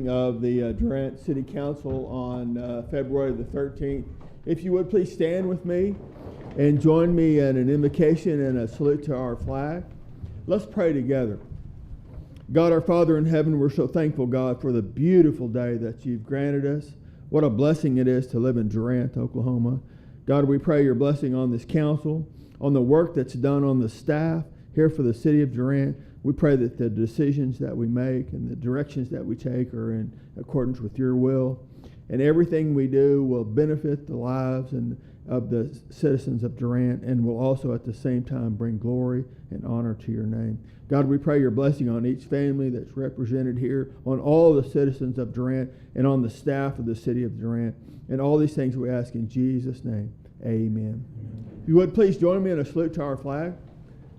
meeting of the Durant City Council on February the 13th. If you would please stand with me and join me in an invocation and a salute to our flag. Let's pray together. God, our Father in heaven, we're so thankful, God, for the beautiful day that you've granted us. What a blessing it is to live in Durant, Oklahoma. God, we pray your blessing on this council, on the work that's done on the staff here for the city of Durant. We pray that the decisions that we make and the directions that we take are in accordance with your will, and everything we do will benefit the lives of the citizens of Durant, and will also at the same time bring glory and honor to your name. God, we pray your blessing on each family that's represented here, on all the citizens of Durant, and on the staff of the city of Durant. And all these things we ask in Jesus' name. Amen. If you would please join me in a salute to our flag.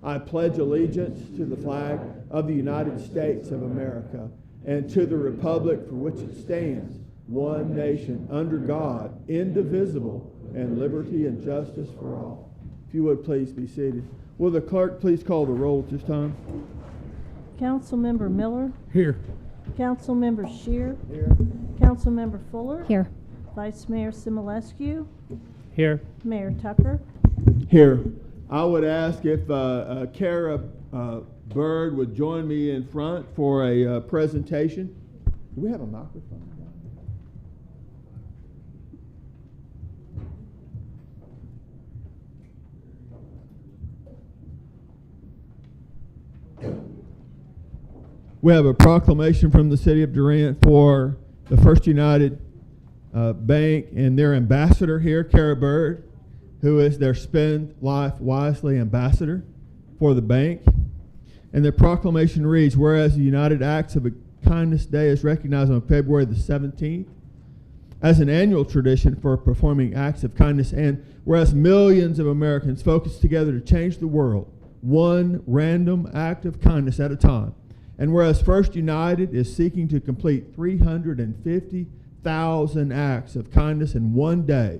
I pledge allegiance to the flag of the United States of America and to the republic for which it stands, one nation, under God, indivisible, and liberty and justice for all. If you would please be seated. Will the clerk please call the roll at this time? Councilmember Miller. Here. Councilmember Shear. Here. Councilmember Fuller. Here. Vice Mayor Simulescu. Here. Mayor Tucker. Here. I would ask if Kara Bird would join me in front for a presentation. Do we have a microphone? We have a proclamation from the city of Durant for the First United Bank and their ambassador here, Kara Bird, who is their Spend Life Wisely ambassador for the bank. And the proclamation reads, whereas the United Acts of Kindness Day is recognized on February the 17th as an annual tradition for performing acts of kindness, and whereas millions of Americans focus together to change the world, one random act of kindness at a time, and whereas First United is seeking to complete 350,000 acts of kindness in one day,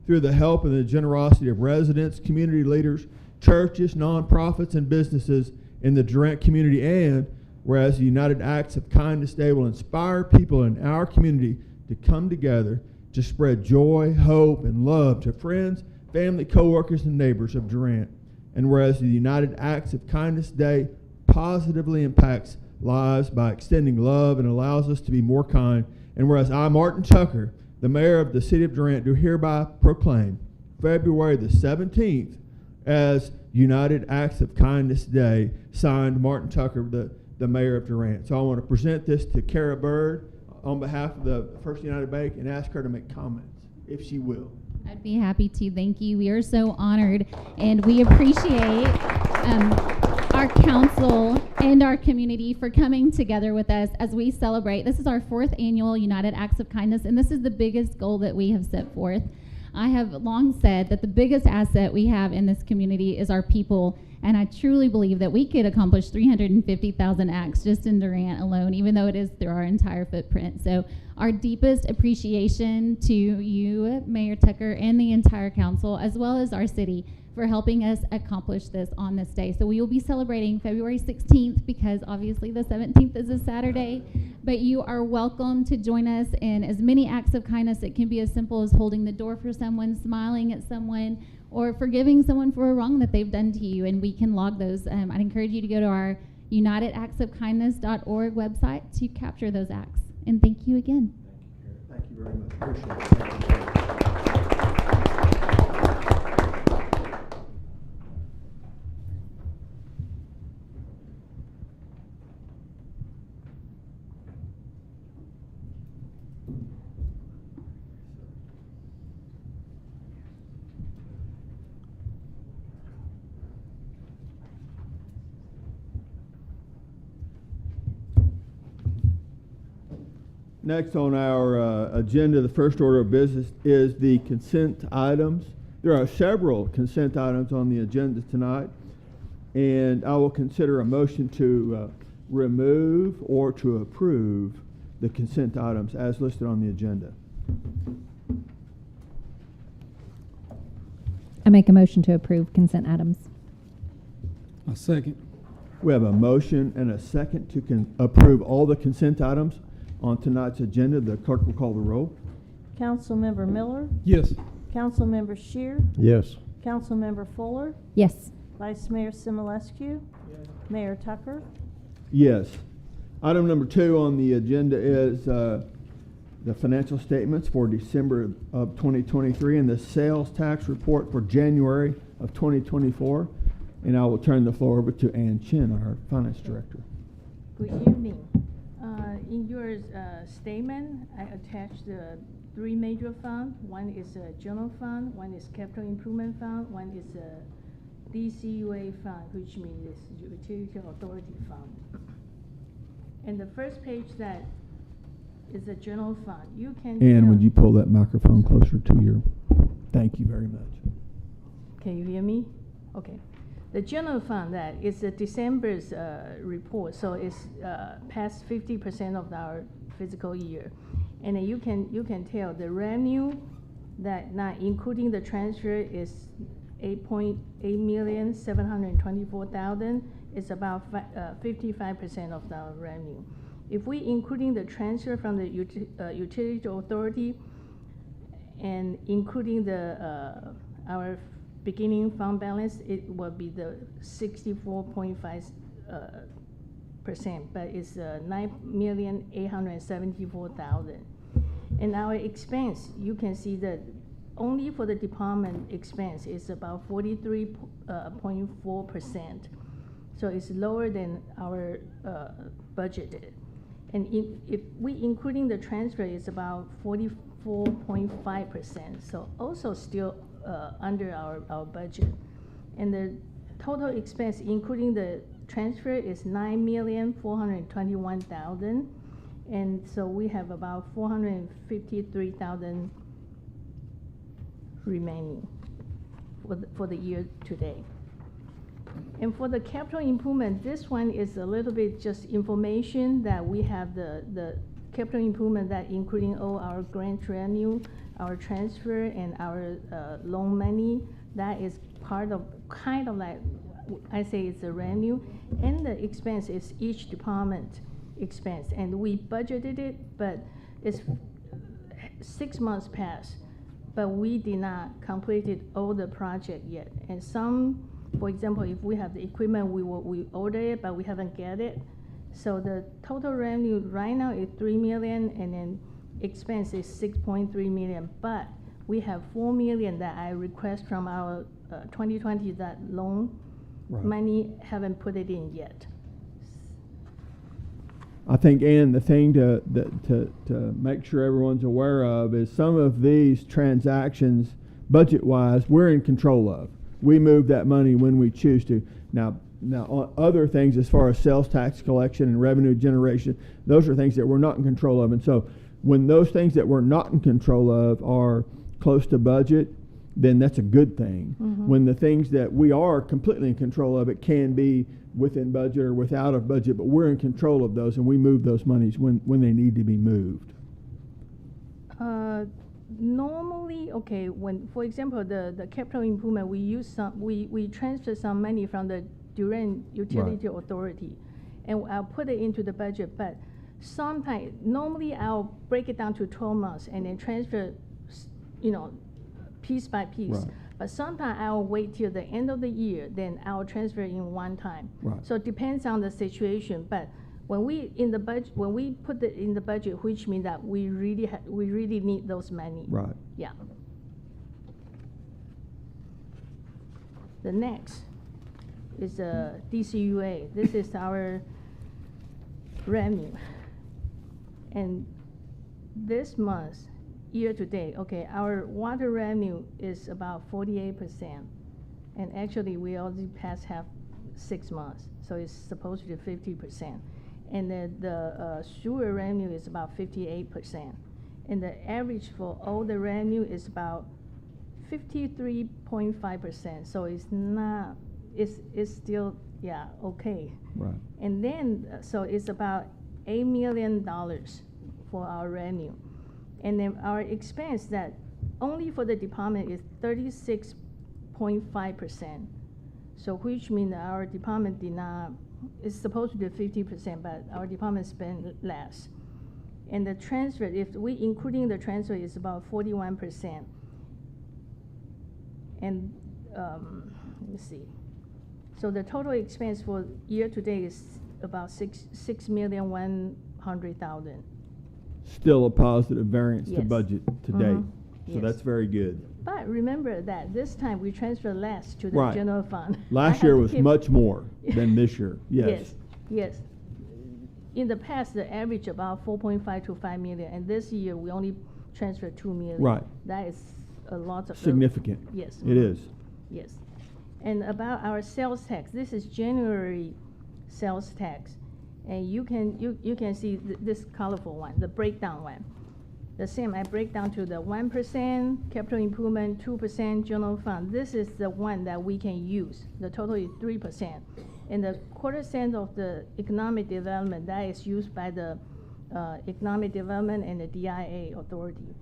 through the help and the generosity of residents, community leaders, churches, nonprofits, and businesses in the Durant community, and whereas the United Acts of Kindness Day will inspire people in our community to come together to spread joy, hope, and love to friends, family, coworkers, and neighbors of Durant, and whereas the United Acts of Kindness Day positively impacts lives by extending love and allows us to be more kind, and whereas I, Martin Tucker, the mayor of the city of Durant, do hereby proclaim February the 17th as United Acts of Kindness Day, signed Martin Tucker, the mayor of Durant. So I want to present this to Kara Bird on behalf of the First United Bank and ask her to make comments, if she will. I'd be happy to. Thank you. We are so honored, and we appreciate our council and our community for coming together with us as we celebrate. This is our 4th annual United Acts of Kindness, and this is the biggest goal that we have set forth. I have long said that the biggest asset we have in this community is our people, and I truly believe that we could accomplish 350,000 acts just in Durant alone, even though it is through our entire footprint. So our deepest appreciation to you, Mayor Tucker, and the entire council, as well as our city, for helping us accomplish this on this day. So we will be celebrating February 16th because obviously the 17th is a Saturday, but you are welcome to join us in as many acts of kindness. It can be as simple as holding the door for someone, smiling at someone, or forgiving someone for a wrong that they've done to you, and we can log those. I'd encourage you to go to our unitedactsofkindness.org website to capture those acts. And thank you again. Thank you very much. Appreciate it. Thank you. Next on our agenda, the first order of business is the consent items. There are several consent items on the agenda tonight, and I will consider a motion to remove or to approve the consent items as listed on the agenda. I make a motion to approve consent items. A second. We have a motion and a second to approve all the consent items. On tonight's agenda, the clerk will call the roll. Councilmember Miller, Yes. Councilmember Shear, Yes. Councilmember Fuller, Yes. Vice Mayor Simulescu, Mayor Tucker. Yes. Item number 2 on the agenda is the financial statements for December of 2023 and the sales tax report for January of 2024. And I will turn the floor over to Ann Chin, our finance director. Good evening. In your statement, I attached the 3 major funds. One is a general fund, one is capital improvement fund, one is a DCUA fund, which means it's utility authority fund. And the first page that is a general fund. You can. Ann, would you pull that microphone closer to your? Thank you very much. Can you hear me? Okay. The general fund, that is the December's report, so it's past 50% of our fiscal year, and then you can tell the revenue that not including the transfer is 8,724,000. It's about 55% of our revenue. If we including the transfer from the utility authority and including the our beginning fund balance, it will be the 64.5%, but it's 9,874,000. And our expense, you can see that only for the department expense is about 43.4%. So it's lower than our budgeted. And if we including the transfer, it's about 44.5%. So also still under our budget. And the total expense, including the transfer, is 9,421,000. And so we have about 453,000 remaining for the year to date. And for the capital improvement, this one is a little bit just information that we have the capital improvement that including all our grant revenue, our transfer, and our loan money. That is part of kind of like, I say it's a revenue, and the expense is each department expense. And we budgeted it, but it's 6 months past, but we did not complete all the project yet. And some, for example, if we have the equipment, we order it, but we haven't get it. So the total revenue right now is 3 million, and then expense is 6.3 million. But we have 4 million that I request from our 2020 that loan money, haven't put it in yet. I think, Ann, the thing to make sure everyone's aware of is some of these transactions, budget-wise, we're in control of. We move that money when we choose to. Now on other things, as far as sales tax collection and revenue generation, those are things that we're not in control of. And so when those things that we're not in control of are close to budget, then that's a good thing. Mm-hmm. When the things that we are completely in control of, it can be within budget or without a budget, but we're in control of those, and we move those monies when they need to be moved. Normally, okay, when, for example, the capital improvement, we transfer some money from the Durant Utility Authority, and I'll put it into the budget. But sometimes, normally I'll break it down to 12 months and then transfer, piece by piece. Right. But sometimes I'll wait till the end of the year, then I'll transfer in one time. Right. So it depends on the situation. But when we put it in the budget, which means that we really need those money. Right. Yeah. The next is DCUA. This is our revenue, and this month, year to date, okay, our water revenue is about 48%, and actually we already passed 6 months, so it's supposed to be 50%. And the sewer revenue is about 58%, and the average for all the revenue is about 53.5%. So it's not, it's still, yeah, okay. Right. And then so it's about $8 million for our revenue. And then our expense that only for the department is 36.5%. So which means our department did not, it's supposed to be 50%, but our department spent less. And the transfer, if we including the transfer, is about 41%. And let me see. So the total expense for year to date is about 6,100,000. Still a positive variance to Yes. budget to Mhm. date. So Yes. that's very good. But remember that this time we transfer less to the Right. general fund. I Last have year to was keep- much more than this year. Yes. Yes. In the past, the average about 4.5 to 5 million, and this year we only transferred 2 million. Right. That is a lot of. Significant. Yes. It is. Yes. And about our sales tax, this is January sales tax. And you can see this colorful one, the breakdown one. The same, I break down to the 1% capital improvement, 2% general fund. This is the one that we can use. The total is 3%. And the quarter-cent of the economic development, that is used by the economic development and the DIA authority.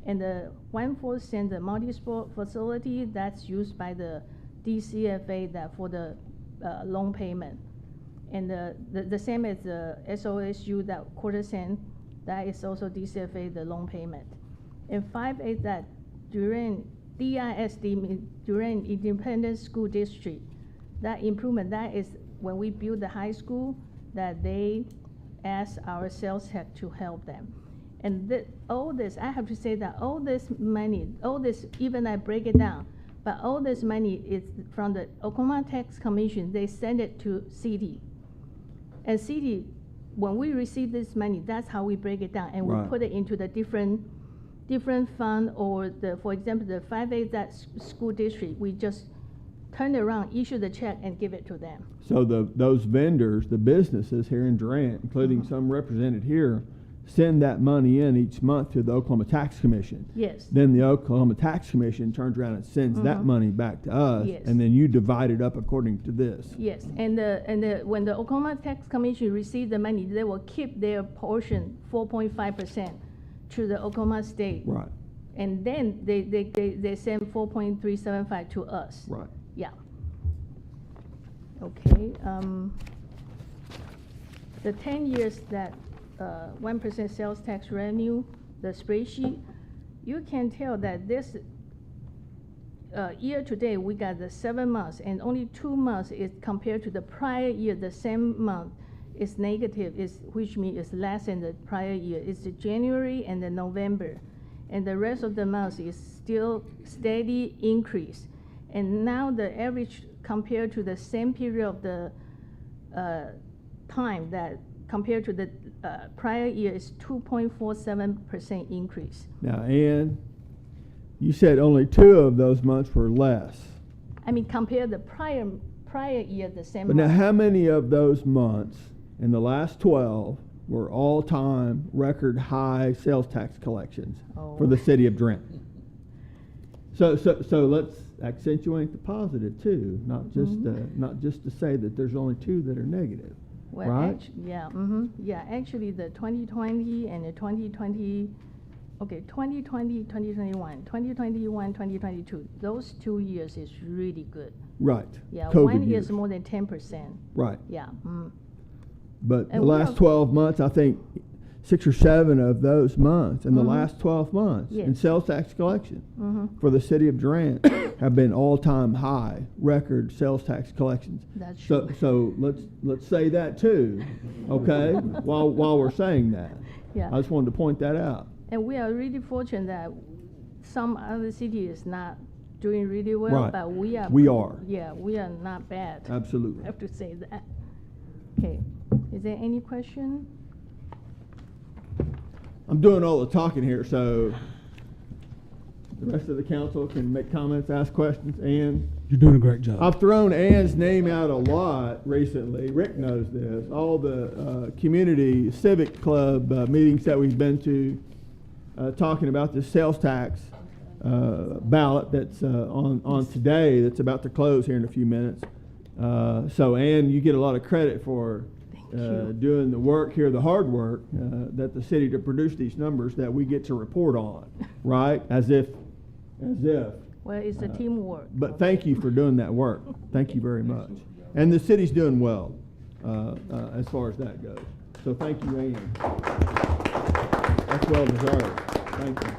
And the 1/4 cent, the multi-sport facility, that's used by the DCFA that for the loan payment. And the same as the SOSU, that quarter-cent, that is also DCFA, the loan payment. And 5/8, that Durant, DISD, means Durant Independent School District, that improvement, that is when we build the high school, that they ask our sales tax to help them. And all this, I have to say that all this money, all this, even I break it down, but all this money is from the Oklahoma Tax Commission. They send it to city. And city, when we receive this money, that's how we break it down, and we Right. put it into the different fund, or for example, the 5/8 that school district, we just turn it around, issue the check, and give it to them. So those vendors, the businesses here in Durant, including Mhm. some represented here, send that money in each month to the Oklahoma Tax Commission. Yes. Then the Oklahoma Tax Commission turns around and sends that Mhm. money back to us, Yes. and then you divide it up according to this. Yes, and when the Oklahoma Tax Commission receive the money, they will keep their portion, 4.5%, to the Oklahoma State. Right, And then they send 4.375 to us. right. Yeah. Okay, the 10 years that 1% sales tax revenue, the spreadsheet, you can tell that this year to date, we got the 7 months, and only 2 months is compared to the prior year, the same month is negative, which means it's less than the prior year. It's the January and the November. And the rest of the months is still steady increase. And now the average compared to the same period of the time that compared to the prior year is 2.47% increase. Now, Ann, you said only 2 of those months were less. I mean, compare the prior year, the same But now, month. how many of those months in the last 12 were all-time record high sales tax collections for the city of Durant? So let's accentuate the positive too, not just to say that there's only 2 that are negative, Well, right? Yeah, actually the 2020 and the 2020, okay, 2020, 2021, 2021, 2022, those 2 years is really good. Right. Yeah, COVID one years. is more than 10%. Right. Yeah. But the And we last have- 12 months, I think 6 or 7 of those months in the Mhm. last 12 months in Yes. sales tax collection Mm-hmm. for the city of Durant have been all-time high record sales tax collections. That's true. So let's say that too, okay? while we're saying that, Yeah. I just wanted to point that out. And we are really fortunate that some other city is not doing really well, Right. but we are. We are. Yeah, we are not bad. I Absolutely. have to say that. Okay, is there any question? I'm doing all the talking here, so the rest of the council can make comments, ask questions. Ann? You're doing a great job. I've thrown Ann's name out a lot recently. Rick knows this. All the community civic club meetings that we've been to, talking about the sales tax ballot that's on today, that's about to close here in a few minutes. So Ann, you get a lot of credit for you. doing the work here, the hard work that the city to produce these numbers that we get to report on, right? As if. Well, it's a teamwork. But thank you for doing that work. Thank you very much. And the city's doing well as far as that goes. So thank you, Ann. That's well deserved. Thank you.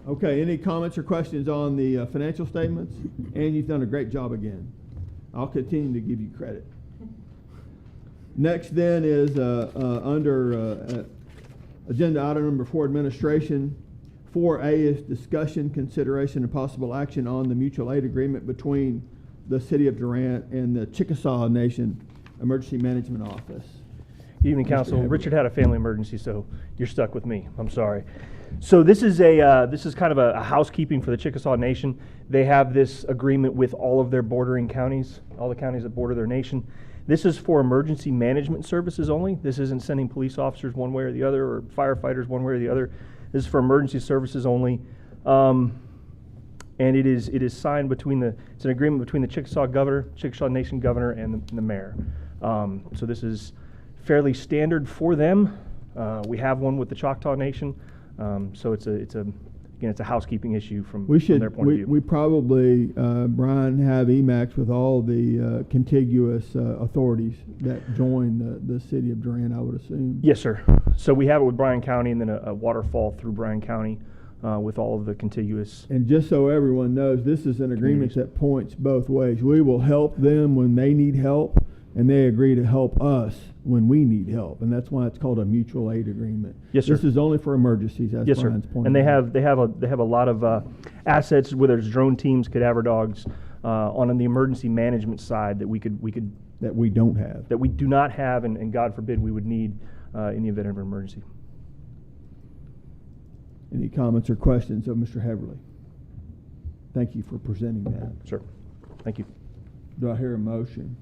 Okay, any comments or questions on the financial statements? And you've done a great job again. I'll continue to give you credit. Next then is under agenda item number 4, administration. 4A is discussion, consideration, and possible action on the mutual aid agreement between the City of Durant and the Chickasaw Nation Emergency Management Office. Good evening, Mr. Council. Everett. Richard had a family emergency, so you're stuck with me. I'm sorry. So this is kind of a housekeeping for the Chickasaw Nation. They have this agreement with all of their bordering counties, all the counties that border their nation. This is for emergency management services only. This isn't sending police officers one way or the other, or firefighters one way or the other. This is for emergency services only. And it is signed it's an agreement between the Chickasaw governor, Chickasaw Nation governor, and the mayor. So this is fairly standard for them. We have one with the Choctaw Nation. So it's a housekeeping issue from their point of view. We probably, Brian, have EMAX with all the contiguous authorities that join the City of Durant, I would assume. Yes, sir. So we have it with Bryan County, and then a waterfall through Bryan County with all of the contiguous. And just so everyone knows, this is an agreement that points both ways. We will help them when they need help, and they agree to help us when we need help, and that's why it's called a mutual aid agreement. Yes, sir. This is only for emergencies, as Yes, sir. Brian's pointed And they out. have a lot of assets, whether it's drone teams, cadaver dogs, on the emergency management side that we don't have. that we do not have, and God forbid we would need in the event of an emergency. Any comments or questions of Mr. Heverly? Thank you for presenting that. Sir, thank you. Do I hear a motion?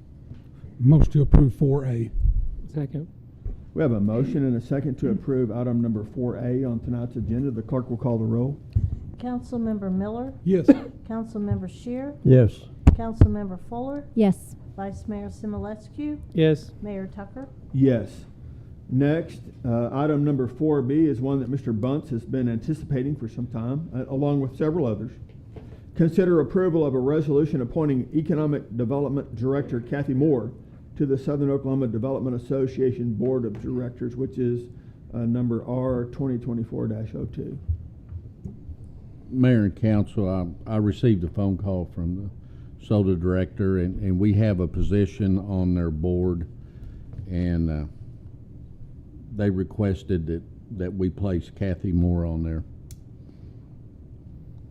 Motion to approve 4A. Second. We have a motion and a second to approve item number 4A on tonight's agenda. The clerk will call the roll. Councilmember Miller, Yes. Councilmember Shear, Yes. Councilmember Fuller, Yes. Vice Mayor Simulescu, Yes. Mayor Tucker. Yes. Next, item number 4B is one that Mr. Bunce has been anticipating for some time, along with several others. Consider approval of a resolution appointing Economic Development Director Kathy Moore to the Southern Oklahoma Development Association Board of Directors, which is number R 2024-02. Mayor and Council, I received a phone call from the SODA director, and we have a position on their board, and they requested that we place Kathy Moore on there.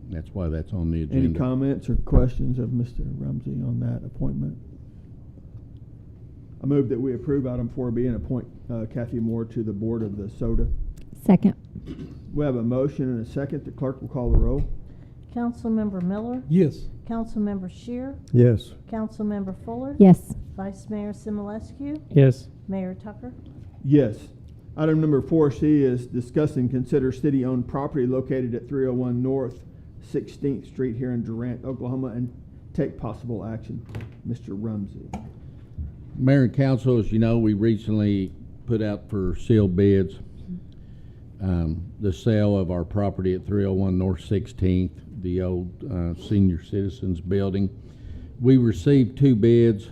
That's why that's on the agenda. Any comments or questions of Mr. Rumsey on that appointment? I move that we approve item 4B and appoint Kathy Moore to the board of the SODA. Second. We have a motion and a second. The clerk will call the roll. Councilmember Miller, Yes. Councilmember Shear, Yes. Councilmember Fuller, Yes. Vice Mayor Simulescu, Yes. Mayor Tucker. Yes. Item number 4C is discuss and consider city-owned property located at 301 North 16th Street here in Durant, Oklahoma, and take possible action. Mr. Rumsey. Mayor and Council, as you know, we recently put out for sealed bids the sale of our property at 301 North 16th, the old senior citizens building. We received 2 bids.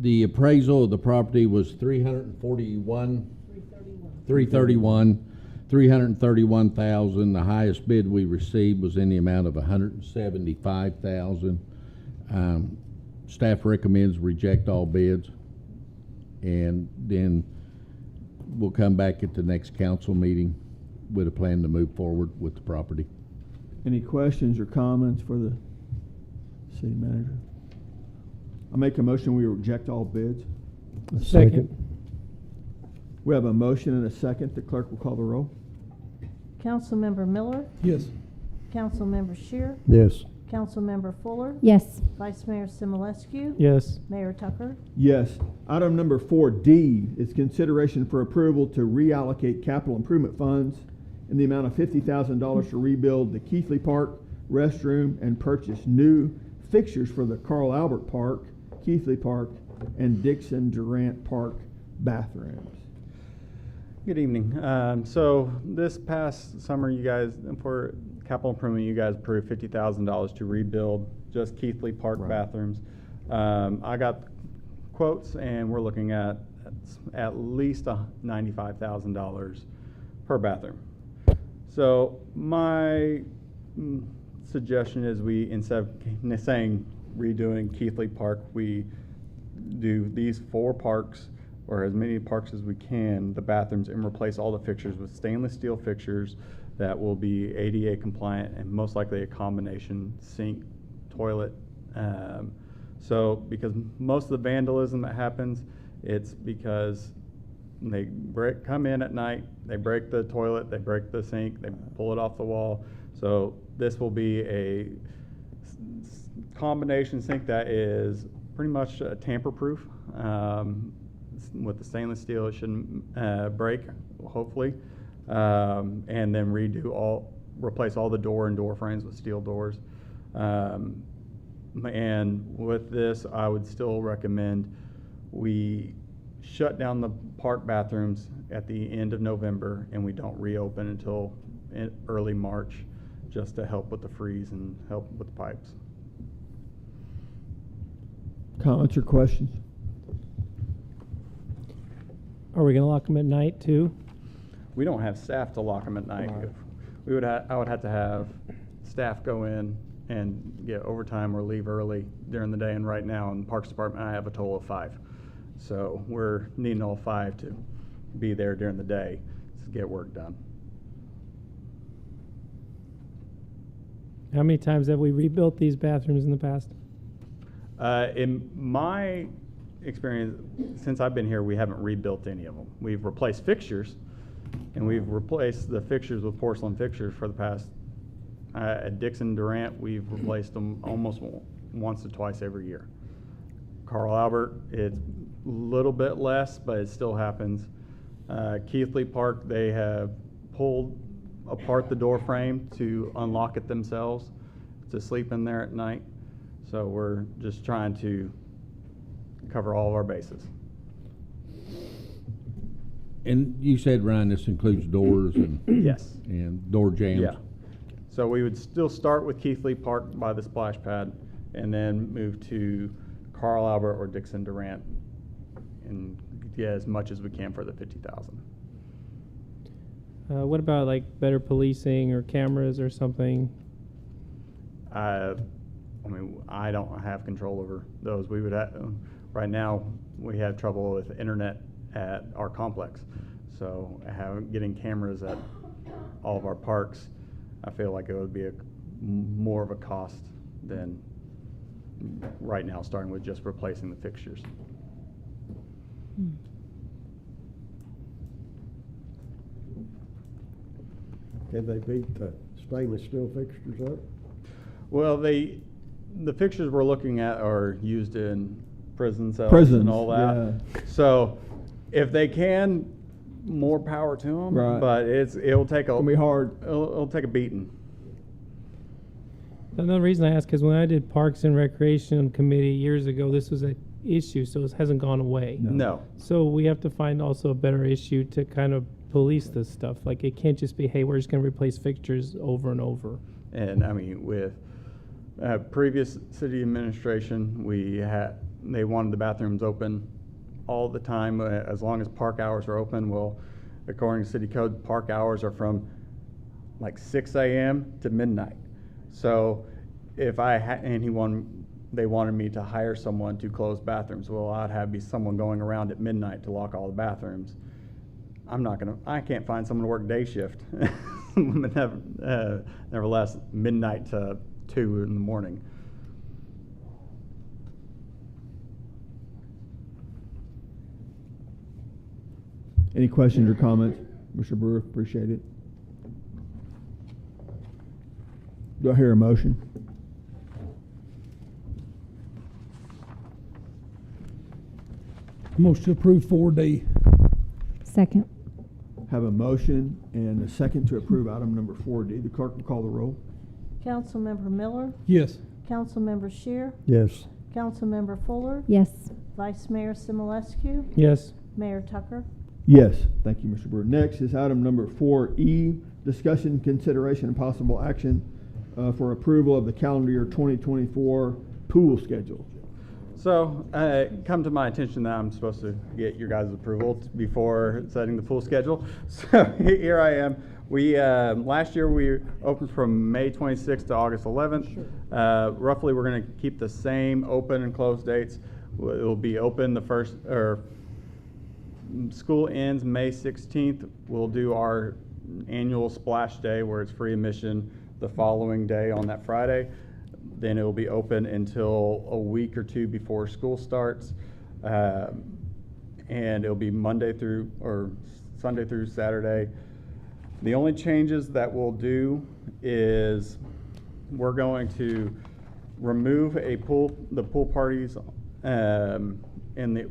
The appraisal of the property was $331,000. The highest bid we received was in the amount of $175,000. Staff recommends reject all bids, and then we'll come back at the next council meeting with a plan to move forward with the property. Any questions or comments for the city manager? I make a motion we reject all bids. Second. We have a motion and a second. The clerk will call the roll. Councilmember Miller, Yes. Councilmember Shear, Yes. Councilmember Fuller, Yes. Vice Mayor Simulescu, Yes. Mayor Tucker. Yes. Item number 4D is consideration for approval to reallocate capital improvement funds in the amount of $50,000 to rebuild the Keithley Park restroom and purchase new fixtures for the Carl Albert Park, Keithley Park, and Dixon Durant Park bathrooms. Good evening. So this past summer, you guys, for capital improvement, you guys approved $50,000 to rebuild just Keithley Park Right. bathrooms. I got quotes, and we're looking at That's at least $95,000 per bathroom. So my suggestion is we, instead of saying redoing Keithley Park, we do these 4 parks, or as many parks as we can, the bathrooms, and replace all the fixtures with stainless steel fixtures that will be ADA compliant and most likely a combination sink, toilet. So because most of the vandalism that happens, it's because they come in at night, they break the toilet, they break the sink, they pull it off the wall. So this will be a combination sink that is pretty much tamper-proof. With the stainless steel, it shouldn't break, hopefully. And then replace all the door frames with steel doors. And with this, I would still recommend we shut down the park bathrooms at the end of November, and we don't reopen until early March, just to help with the freeze and help with the pipes. Comments or questions? Are we going to lock them at night too? We don't have staff to lock them at night. Right. I would have to have staff go in and get overtime or leave early during the day. And right now in the Parks Department, I have a total of 5. So we're needing all 5 to be there during the day to get work done. How many times have we rebuilt these bathrooms in the past? In my experience, since I've been here, we haven't rebuilt any of them. We've replaced fixtures, and we've replaced the fixtures with porcelain fixtures for the past, at Dixon Durant, we've replaced them almost once or twice every year. Carl Albert, it's a little bit less, but it still happens. Keithley Park, they have pulled apart the door frame to unlock it themselves to sleep in there at night. So we're just trying to cover all of our bases. And you said, Ryan, this includes doors and Yes. and door jams? Yeah. So we would still start with Keithley Park by the splash pad and then move to Carl Albert or Dixon Durant and get as much as we can for the 50,000. What about like better policing or cameras or something? I mean, I don't have control over those. We would have, right now, we have trouble with internet at our complex. So getting cameras at all of our parks, I feel like it would be more of a cost than right now, starting with just replacing the fixtures. Can they beat the stainless steel fixtures up? Well, the fixtures we're looking at are used in prison cells Prisons, and all that. yeah. So if they can, more power to them. Right. But it'll take It'll be hard. It'll take a beating. Another reason I ask is when I did Parks and Recreation Committee years ago, this was an issue, so it hasn't gone away. No. So we have to find also a better issue to kind of police this stuff. Like it can't just be, hey, we're just going to replace fixtures over and over. And I mean, with previous city administration, they wanted the bathrooms open all the time as long as park hours are open. Well, according to city code, park hours are from like 6 a.m. to midnight. So if they wanted me to hire someone to close bathrooms, well, I'd have someone going around at midnight to lock all the bathrooms. I can't find someone to work day shift. Nevertheless, midnight to 2 in the morning. Any questions or comments? Mr. Brewer, appreciate it. Do I hear a motion? Motion to approve 4D. Second. Have a motion and a second to approve item number 4D. The clerk will call the roll. Councilmember Miller, Yes. Councilmember Shear, Yes. Councilmember Fuller, Yes. Vice Mayor Simulescu, Yes. Mayor Tucker. Yes, thank you, Mr. Brewer. Next is item number 4E, discussion, consideration, and possible action for approval of the calendar year 2024 pool schedule. So, come to my attention that I'm supposed to get your guys' approval before setting the pool schedule. So here I am. We, last year we opened from May 26th to August 11th. Roughly we're gonna keep the same open and close dates. It will be open school ends May 16th. We'll do our annual splash day where it's free admission the following day on that Friday. Then it will be open until a week or two before school starts. And it'll be Sunday through Saturday. The only changes that we'll do is we're going to remove the pool parties in the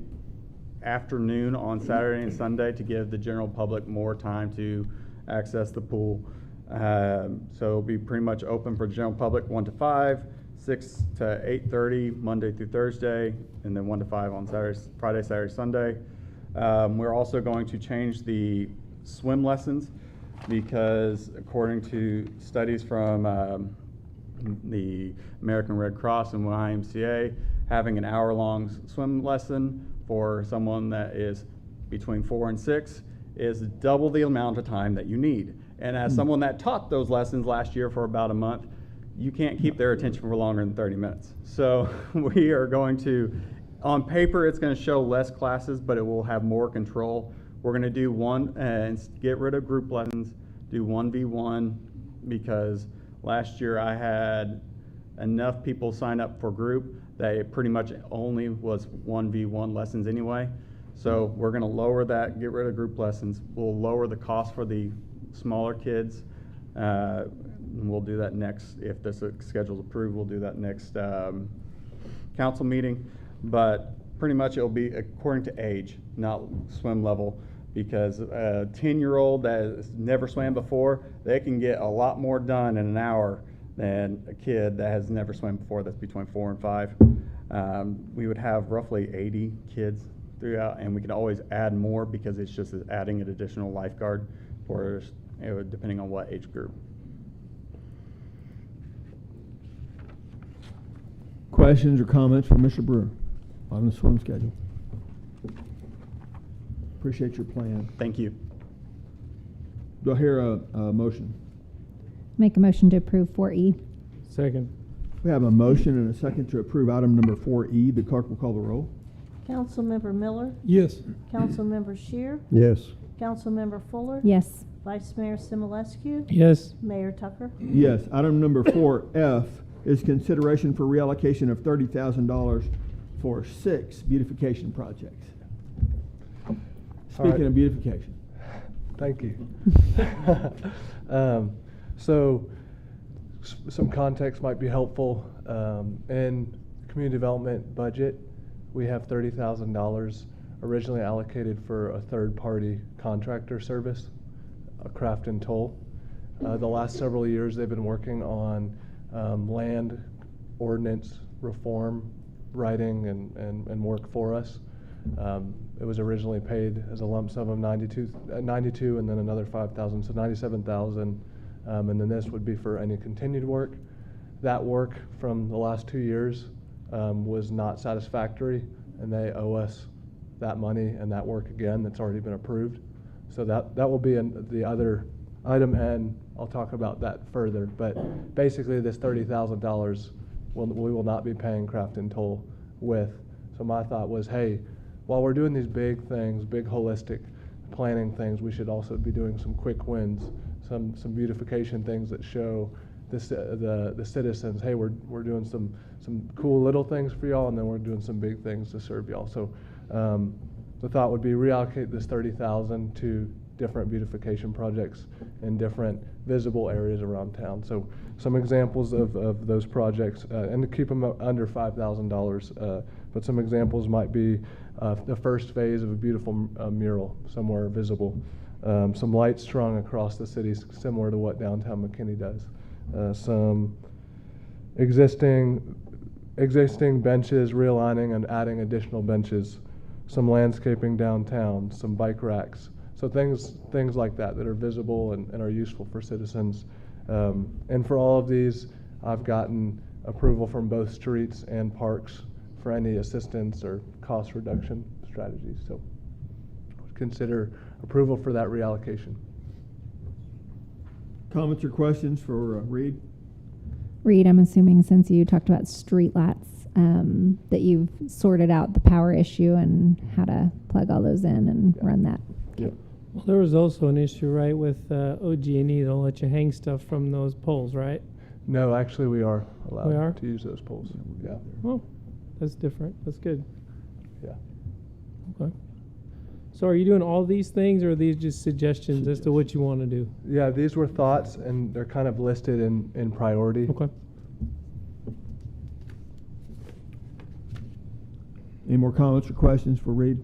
afternoon on Saturday and Sunday to give the general public more time to access the pool. So it'll be pretty much open for the general public 1 to 5, 6 to 8:30 Monday through Thursday, and then 1 to 5 on Friday, Saturday, Sunday. We're also going to change the swim lessons because according to studies from the American Red Cross and YMCA, having an hour-long swim lesson for someone that is between 4 and 6 is double the amount of time that you need. And as someone that taught those lessons last year for about a month, you can't keep their attention for longer than 30 minutes. So we are going to, on paper, it's going to show less classes, but it will have more control. We're going to do one and get rid of group lessons, do 1v1, because last year I had enough people sign up for group that it pretty much only was 1v1 lessons anyway. So we're going to lower that, get rid of group lessons. We'll lower the cost for the smaller kids. And we'll do that next, if this schedule's approved, we'll do that next council meeting. But pretty much it'll be according to age, not swim level, because a 10-year-old that has never swam before, they can get a lot more done in an hour than a kid that has never swam before that's between 4 and 5. We would have roughly 80 kids throughout, and we can always add more because it's just adding an additional lifeguard for depending on what age group. Questions or comments from Mr. Brewer on the swim schedule? Appreciate your plan. Thank you. Do I hear a motion? Make a motion to approve 4E. Second. We have a motion and a second to approve item number 4E. The clerk will call the roll. Councilmember Miller, Yes. Councilmember Shear, Yes. Councilmember Fuller, Yes. Vice Mayor Simulescu, Yes. Mayor Tucker. Yes. Item number 4F is consideration for reallocation of $30,000 for 6 beautification projects. Speaking of beautification. Thank you. So some context might be helpful. In community development budget, we have $30,000 originally allocated for a third-party contractor service, a craft and toll. The last several years, they've been working on land ordinance reform, writing and work for us. It was originally paid as a lump sum of 92 and then another 5,000, so 97,000. And then this would be for any continued work. That work from the last 2 years was not satisfactory, and they owe us that money and that work again that's already been approved. So that will be in the other item, and I'll talk about that further. But basically this $30,000 we will not be paying craft and toll with. So my thought was, hey, while we're doing these big things, big holistic planning things, we should also be doing some quick wins, some beautification things that show the citizens, hey, we're doing some cool little things for y'all, and then we're doing some big things to serve y'all. So the thought would be reallocate this $30,000 to different beautification projects in different visible areas around town. So some examples of those projects, and to keep them under $5,000, but some examples might be the first phase of a beautiful mural somewhere visible, some lights strung across the city similar to what downtown McKinney does, some existing benches, realigning and adding additional benches, some landscaping downtown, some bike racks. So things like that are visible and are useful for citizens. And for all of these, I've gotten approval from both streets and parks for any assistance or cost reduction strategies. So consider approval for that reallocation. Comments or questions for Reed? Reed, I'm assuming since you talked about streetlights, that you've sorted out the power issue and how to plug all those in and run that. Yep. Well, there was also an issue, right, with OG&E. They'll let you hang stuff from those poles, right? No, actually, we are allowed We are? to use those poles. Yeah. Well, that's different. That's good. Yeah. Okay. So are you doing all these things, or are these just suggestions as to what you want to do? Yeah, these were thoughts, and they're kind of listed in priority. Okay. Any more comments or questions for Reed?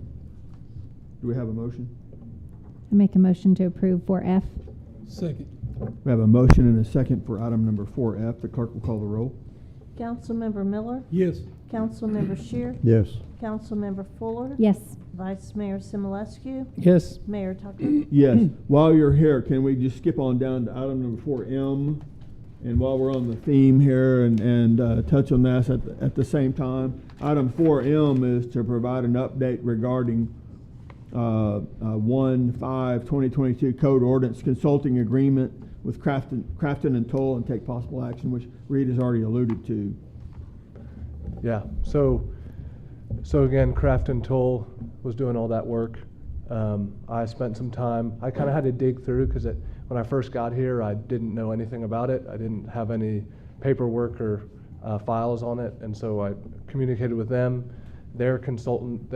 Do we have a motion? I make a motion to approve 4F. Second. We have a motion and a second for item number 4F. The clerk will call the roll. Councilmember Miller, Yes. Councilmember Shear, Yes. Councilmember Fuller, Yes. Vice Mayor Simulescu, Yes. Mayor Tucker. Yes. While you're here, can we just skip on down to item number 4M? And while we're on the theme here and touch on this at the same time, item 4M is to provide an update regarding 1/5/2022 Code Ordinance Consulting Agreement with Crafton and Toll and take possible action, which Reed has already alluded to. Yeah. So again, Crafton Toll was doing all that work. I spent some time. I kind of had to dig through because when I first got here, I didn't know anything about it. I didn't have any paperwork or files on it, and so I communicated with them. Their consultant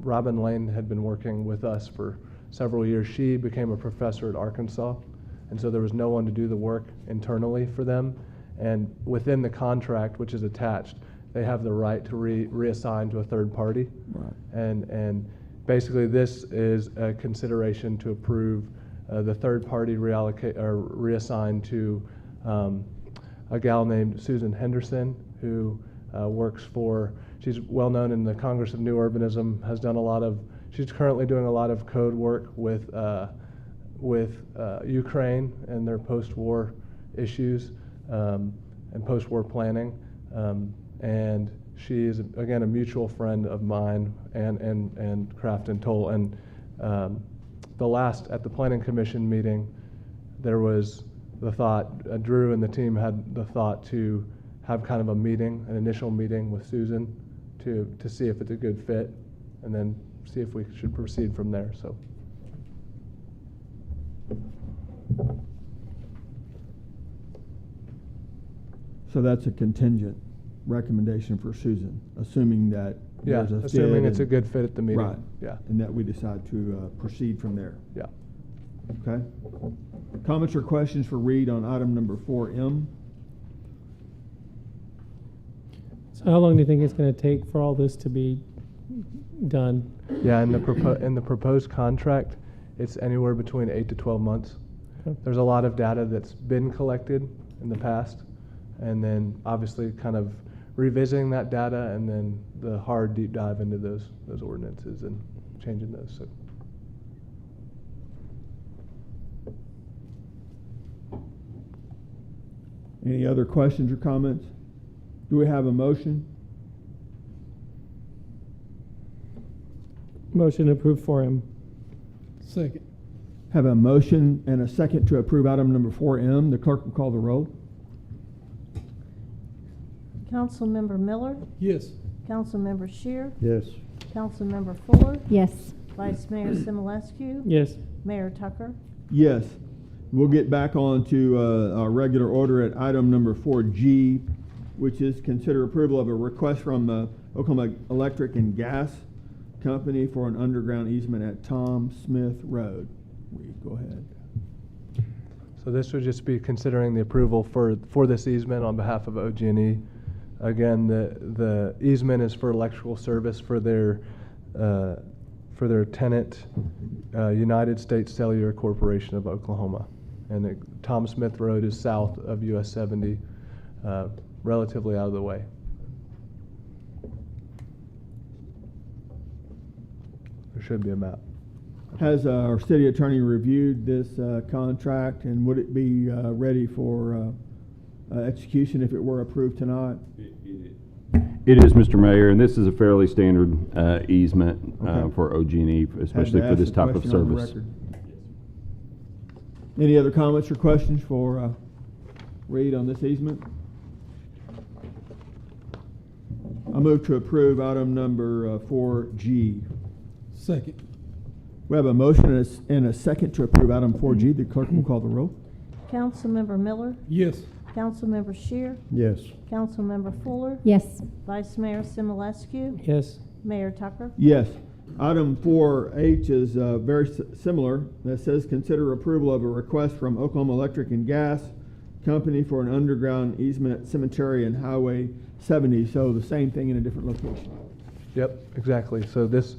Robin Lane had been working with us for several years. She became a professor at Arkansas, and so there was no one to do the work internally for them. And within the contract, which is attached, they have the right to reassign to a third party. Right. And basically, this is a consideration to approve the third party reassign to a gal named Susan Henderson, who works she's well known in the Congress of New Urbanism, she's currently doing a lot of code work with Ukraine and their post-war issues and post-war planning. And she is, again, a mutual friend of mine and Crafton Toll. And at the Planning Commission meeting, there was the thought, Drew and the team had the thought to have kind of an initial meeting with Susan to see if it's a good fit, and then see if we should proceed from there. So that's a contingent recommendation for Susan, assuming that Yeah, there's a fit. assuming it's a good fit at the meeting. Right. Yeah. And that we decide to proceed from there. Yeah. Okay. Comments or questions for Reed on item number 4M? So how long do you think it's going to take for all this to be done? Yeah, in the proposed contract, it's anywhere between 8 to 12 months. Okay. There's a lot of data that's been collected in the past, and then obviously kind of revisiting that data, and then the hard deep dive into those ordinances and changing those. So. Any other questions or comments? Do we have a motion? Motion approved for him. Second. Have a motion and a second to approve item number 4M. The clerk will call the roll. Councilmember Miller, Yes. Councilmember Shear, Yes. Councilmember Fuller, Yes. Vice Mayor Simulescu, Yes. Mayor Tucker. Yes. We'll get back on to our regular order at item number 4G, which is consider approval of a request from Oklahoma Electric and Gas Company for an underground easement at Tom Smith Road. Go ahead. So this would just be considering the approval for this easement on behalf of OG&E. Again, the easement is for electrical service for their tenant, United States Cellular Corporation of Oklahoma. And Tom Smith Road is south of US 70, relatively out of the way. There should be a map. Has our city attorney reviewed this contract, and would it be ready for execution if it were approved tonight? It is, Mr. Mayor, and this is a fairly standard easement Okay. for OG&E, Had especially to for ask this the type of question on the service. record. Any other comments or questions for Reed on this easement? I move to approve item number 4G. Second. We have a motion and a second to approve item 4G. The clerk will call the roll. Councilmember Miller, Yes. Councilmember Shear, Yes. Councilmember Fuller, Yes. Vice Mayor Simulescu, Yes. Mayor Tucker. Yes. Item 4H is very similar. That says consider approval of a request from Oklahoma Electric and Gas Company for an underground easement at Cemetery and Highway 70. So the same thing in a different location. Yep, exactly. So this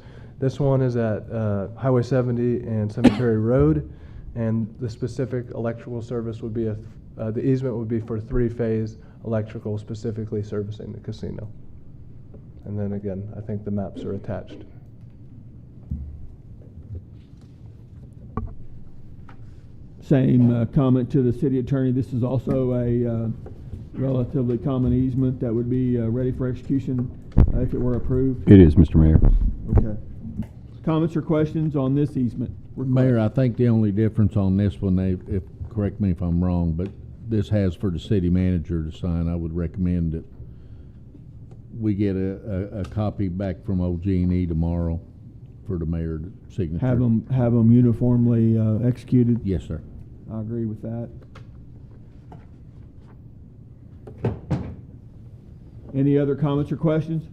one is at Highway 70 and Cemetery Road, and the specific electrical service would be the easement would be for three-phase electrical, specifically servicing the casino. And then again, I think the maps are attached. Same comment to the city attorney. This is also a relatively common easement that would be ready for execution if it were approved. It is, Mr. Mayor. Okay. Comments or questions on this easement? Mayor, I think the only difference on this one, correct me if I'm wrong, but this has for the city manager to sign. I would recommend that we get a copy back from OG&E tomorrow for the mayor's signature. Have them uniformly executed? Yes, sir. I agree with that. Any other comments or questions?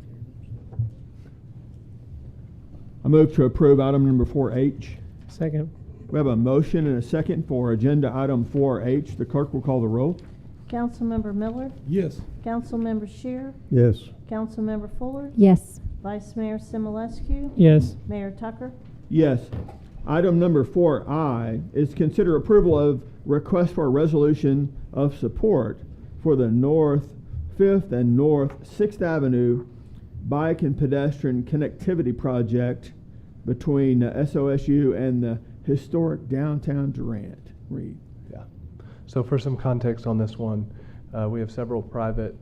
I move to approve item number 4H. Second. We have a motion and a second for agenda item 4H. The clerk will call the roll. Councilmember Miller, Yes. Councilmember Shear, Yes. Councilmember Fuller, Yes. Vice Mayor Simulescu, Yes. Mayor Tucker. Yes. Item number 4I is consider approval of request for a resolution of support for the North 5th and North 6th Avenue Bike and Pedestrian Connectivity Project between SOSU and the historic downtown Durant. Reed. Yeah. So for some context on this one, we have several private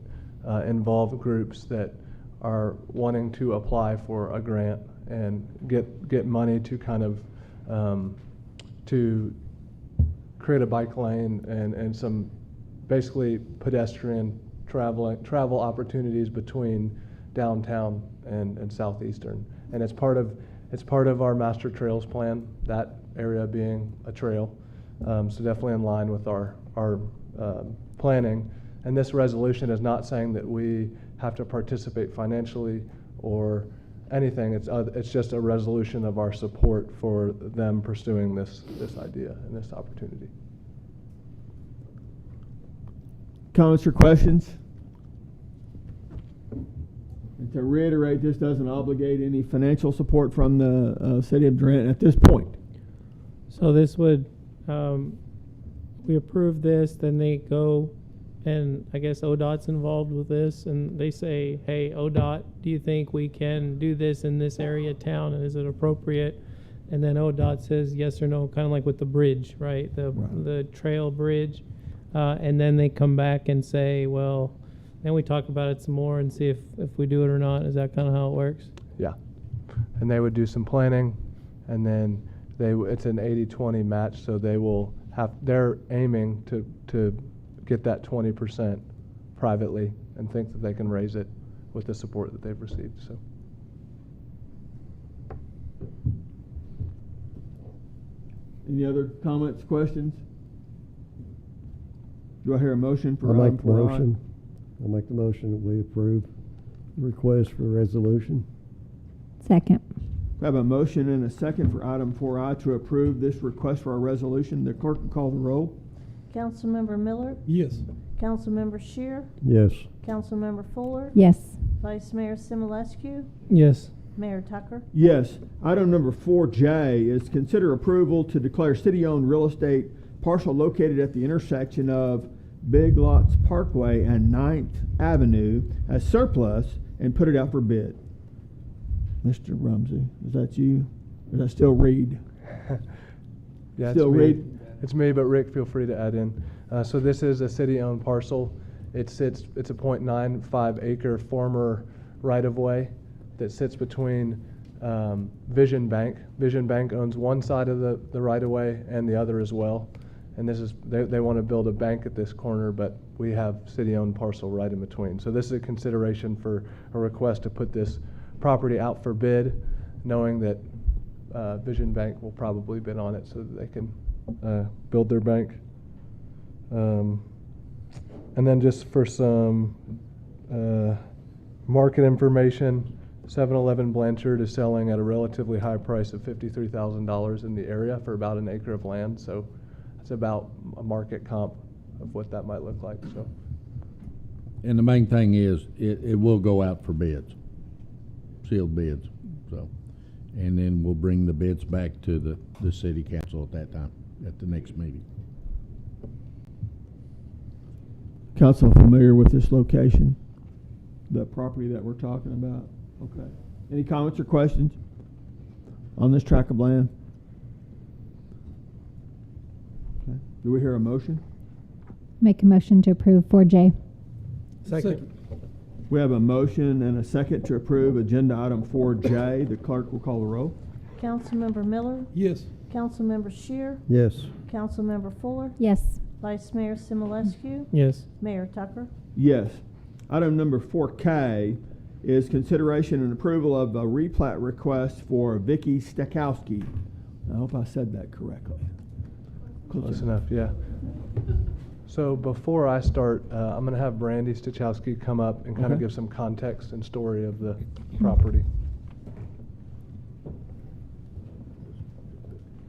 involved groups that are wanting to apply for a grant and get money to kind of to create a bike lane and some basically pedestrian travel opportunities between downtown and southeastern. And it's part of our master trails plan, that area being a trail. So definitely in line with our planning. And this resolution is not saying that we have to participate financially or anything. It's just a resolution of our support for them pursuing this idea and this opportunity. Comments or questions? And to reiterate, this doesn't obligate any financial support from the city of Durant at this point. So this would, we approve this, then they go, and I guess ODOT's involved with this, and they say, hey, ODOT, do you think we can do this in this area of town, and is it appropriate? And then ODOT says yes or no, kind of like with the bridge, right? The trail bridge. And then they come back and say, well, then we talk about it some more and see if we do it or not. Is that kind of how it works? Yeah. And they would do some planning, and then it's an 80-20 match, so they're aiming to get that 20% privately and think that they can raise it with the support that they've received. So. Any other comments, questions? Do I hear a motion for I'll item make the 4I? motion. I'll make the motion that we approve the request for resolution. Second. We have a motion and a second for item 4I to approve this request for a resolution. The clerk will call the roll. Councilmember Miller, Yes. Councilmember Shear, Yes. Councilmember Fuller, Yes. Vice Mayor Simulescu, Yes. Mayor Tucker. Yes. Item number 4J is consider approval to declare city-owned real estate parcel located at the intersection of Big Lots Parkway and 9th Avenue as surplus and put it out for bid. Mr. Rumsey, is that you? Or is that still Reed? Yeah, Still it's me. Reed? It's me, but Rick, feel free to add in. So this is a city-owned parcel. It's a .95 acre former right-of-way that sits between Vision Bank. Vision Bank owns one side of the right-of-way and the other as well. And this is, they want to build a bank at this corner, but we have city-owned parcel right in between. So this is a consideration for a request to put this property out for bid, knowing that Vision Bank will probably bid on it so that they can build their bank. And then just for some market information, 7-Eleven Blanchard is selling at a relatively high price of $53,000 in the area for about an acre of land. So it's about a market comp of what that might look like. So, And the main thing is, it will go out for bids, sealed bids. So, and then we'll bring the bids back to the city council at that time, at the next meeting. Council familiar with this location, the property that we're talking about? Okay. Any comments or questions on this tract of land? Okay. Do we hear a motion? Make a motion to approve 4J. Second. We have a motion and a second to approve agenda item 4J. The clerk will call the roll. Councilmember Miller, Yes. Councilmember Shear, Yes. Councilmember Fuller, Yes. Vice Mayor Simulescu, Yes. Mayor Tucker. Yes. Item number 4K is consideration and approval of a replat request for Vicky Stekowski. I hope I said that correctly. close enough, yeah. So before I start, I'm going to have Brandy Stachowski come up and kind of Okay. give some context and story of the property.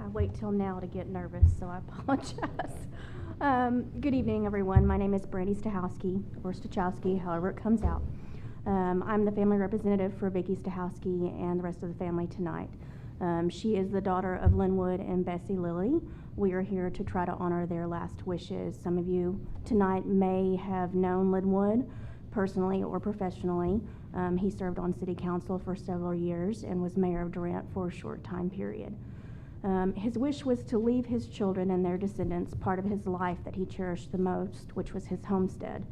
I wait till now to get nervous, so I apologize. Good evening, everyone. My name is Brandy Stachowski, or Stachowski, however it comes out. I'm the family representative for Vicky Stachowski and the rest of the family tonight. She is the daughter of Linwood and Bessie Lilly. We are here to try to honor their last wishes. Some of you tonight may have known Linwood personally or professionally. He served on city council for several years and was mayor of Durant for a short time period. His wish was to leave his children and their descendants part of his life that he cherished the most, which was his homestead.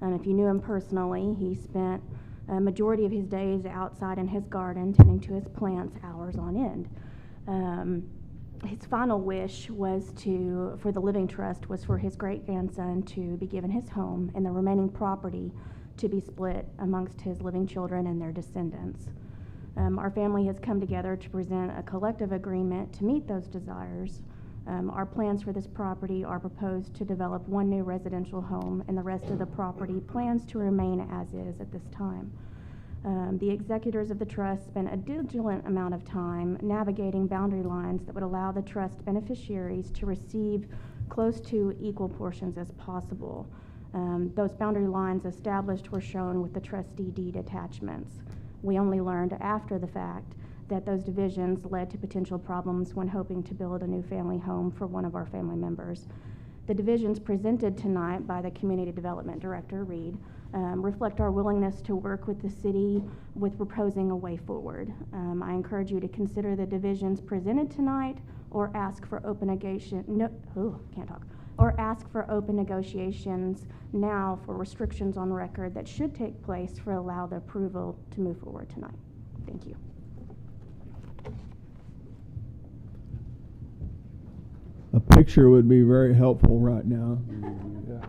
If you knew him personally, he spent a majority of his days outside in his garden tending to his plants hours on end. His final wish was for the living trust was for his great-grandson to be given his home and the remaining property to be split amongst his living children and their descendants. Our family has come together to present a collective agreement to meet those desires. Our plans for this property are proposed to develop one new residential home, and the rest of the property plans to remain as is at this time. The executors of the trust spent a diligent amount of time navigating boundary lines that would allow the trust beneficiaries to receive close to equal portions as possible. Those boundary lines established were shown with the trustee deed attachments. We only learned after the fact that those divisions led to potential problems when hoping to build a new family home for one of our family members. The divisions presented tonight by the Community Development Director, Reed, reflect our willingness to work with the city with proposing a way forward. I encourage you to consider the divisions presented tonight or ask for open negotiations now for restrictions on record that should take place for allow the approval to move forward tonight. Thank you. A picture would be very helpful right now. Yeah.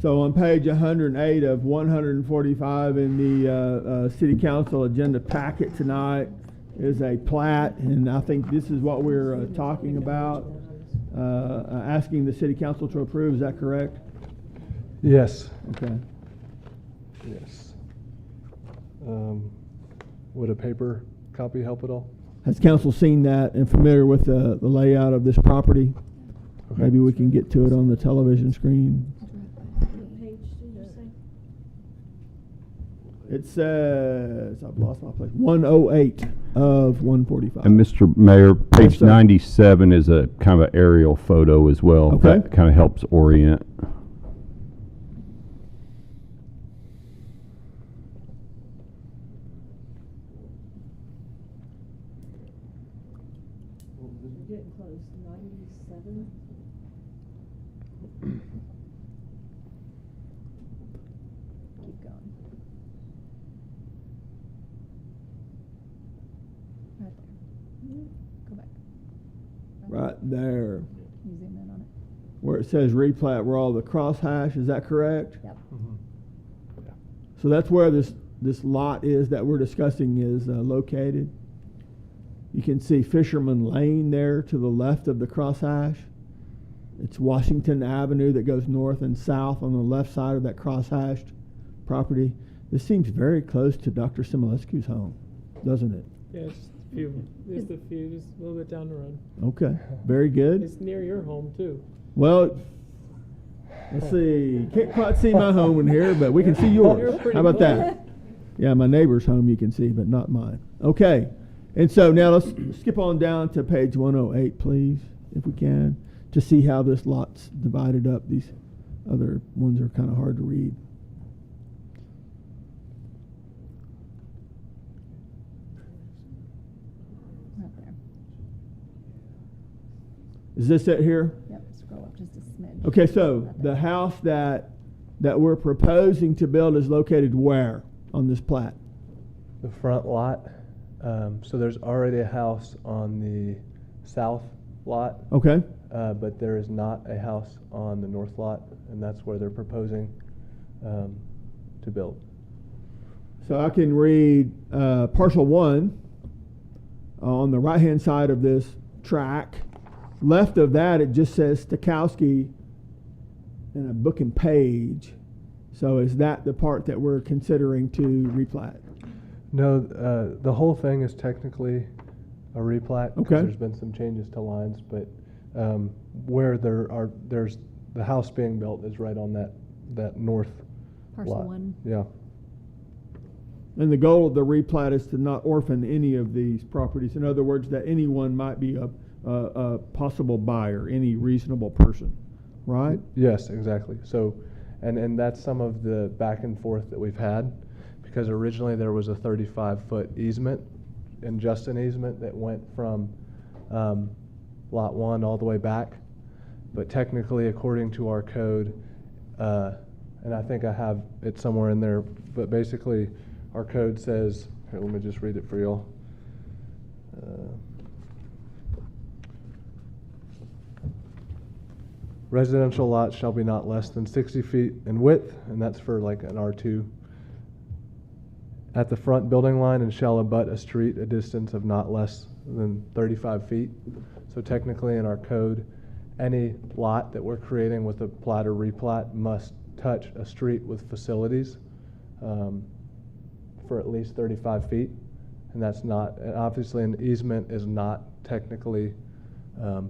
So on page 108 of 145 in the city council agenda packet tonight is a plat, and I think this is what we're talking about, asking the city council to approve. Is that correct? Yes. Okay. Yes. Would a paper copy help at all? Has council seen that and familiar with the layout of this property? Okay. Maybe we can get to it on the television screen. What page did you say? It says, I've lost my place, 108 of 145. And Mr. Mayor, page Yes, sir. 97 is a kind of an aerial photo as well. Okay. That kind of helps orient. We're getting close. 97. Keep going. there, You zoom in on it. where it says replat, where all the crosshash, is that correct? Yep. So that's where this lot is that we're discussing is located. You can see Fisherman Lane there to the left of the crosshash. It's Washington Avenue that goes north and south on the left side of that crosshashed property. This seems very close to Dr. Similescu's home, doesn't it? Yeah, just a little bit down the road. Okay, very good. It's near your home too. Well, let's see. Can't quite see my home in here, but we can see yours. You're pretty How about close. that? Yeah, my neighbor's home you can see, but not mine. Okay. And so now let's skip on down to page 108, please, if we can, to see how this lot's divided up. These other ones are kind of hard to read. Right there. Is this it here? Yep, scroll up just a smidge. Okay, so the house that we're proposing to build is located where on this plat? The front lot. So there's already a house on the south lot, Okay. but there is not a house on the north lot, and that's where they're proposing to build. So I can read parcel 1 on the right-hand side of this track. Left of that, it just says Stokowski in a book and page. So is that the part that we're considering to replat? No, the whole thing is technically a replat. 'Cause Okay. There's been some changes to lines, but where there's the house being built is right on that north Parcel lot. 1. Yeah. And the goal of the replat is to not orphan any of these properties. In other words, that anyone might be a possible buyer, any reasonable person, right? Yes, exactly. So, and that's some of the back and forth that we've had, because originally there was a 35-foot easement, and just an easement that went from lot 1 all the way back. But technically, according to our code, and I think I have it somewhere in there, but basically our code says, here, let me just read it for y'all. Residential lots shall be not less than 60 feet in width, and that's for like an R2. At the front building line, and shall abut a street a distance of not less than 35 feet. So technically in our code, any lot that we're creating with a plat or replat must touch a street with facilities for at least 35 feet. And that's not, and obviously an easement is not technically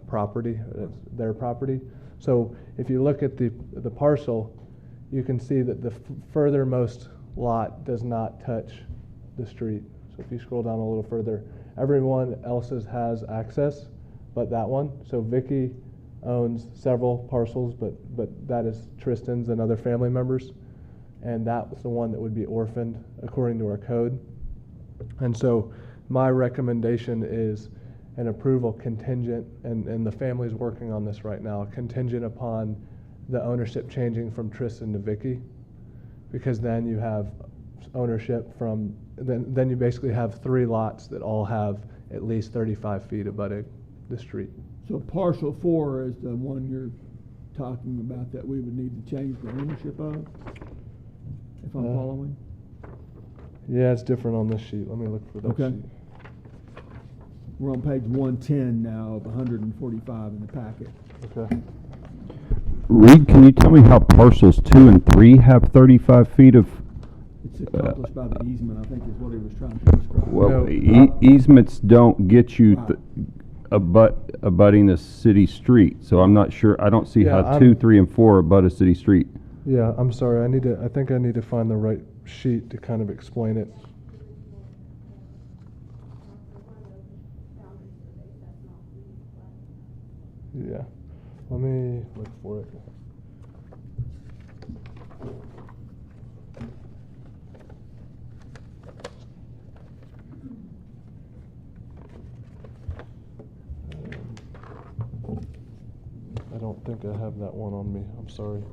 property, it's their property. So if you look at the parcel, you can see that the furthermost lot does not touch the street. So if you scroll down a little further, everyone else's has access, but that one. So Vicky owns several parcels, but that is Tristan's and other family members, and that was the one that would be orphaned according to our code. And so my recommendation is an approval contingent, and the family's working on this right now, contingent upon the ownership changing from Tristan to Vicky, because then you have ownership from, then you basically have 3 lots that all have at least 35 feet abutting the street. So parcel 4 is the one you're talking about that we would need to change the ownership of, if I'm following? Yeah, it's different on this sheet. Let me look for that Okay. sheet. We're on page 110 now of 145 in the packet. Okay. Reed, can you tell me how parcels 2 and 3 have 35 feet of? It's accomplished by the easement, I think is what he was trying to describe. Well, No, easements don't get you Right. abutting a city street, so I'm not sure. I don't see Yeah, how 2, 3, and 4 abut a city street. Yeah, I'm sorry. I think I need to find the right sheet to kind of explain it. Yeah. Let me look for it. I don't think I have that one on me. I'm sorry.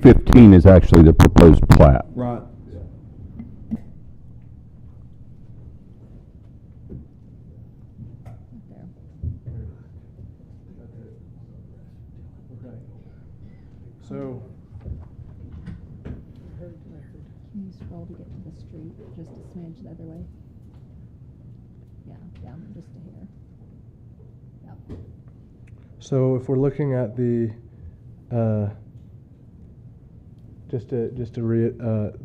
Page 115 is actually the proposed plat. Right. Okay. So, Can you scroll to get to the street, just a smidge the other way? Yeah, down just a hair. Yep. so if we're looking at the,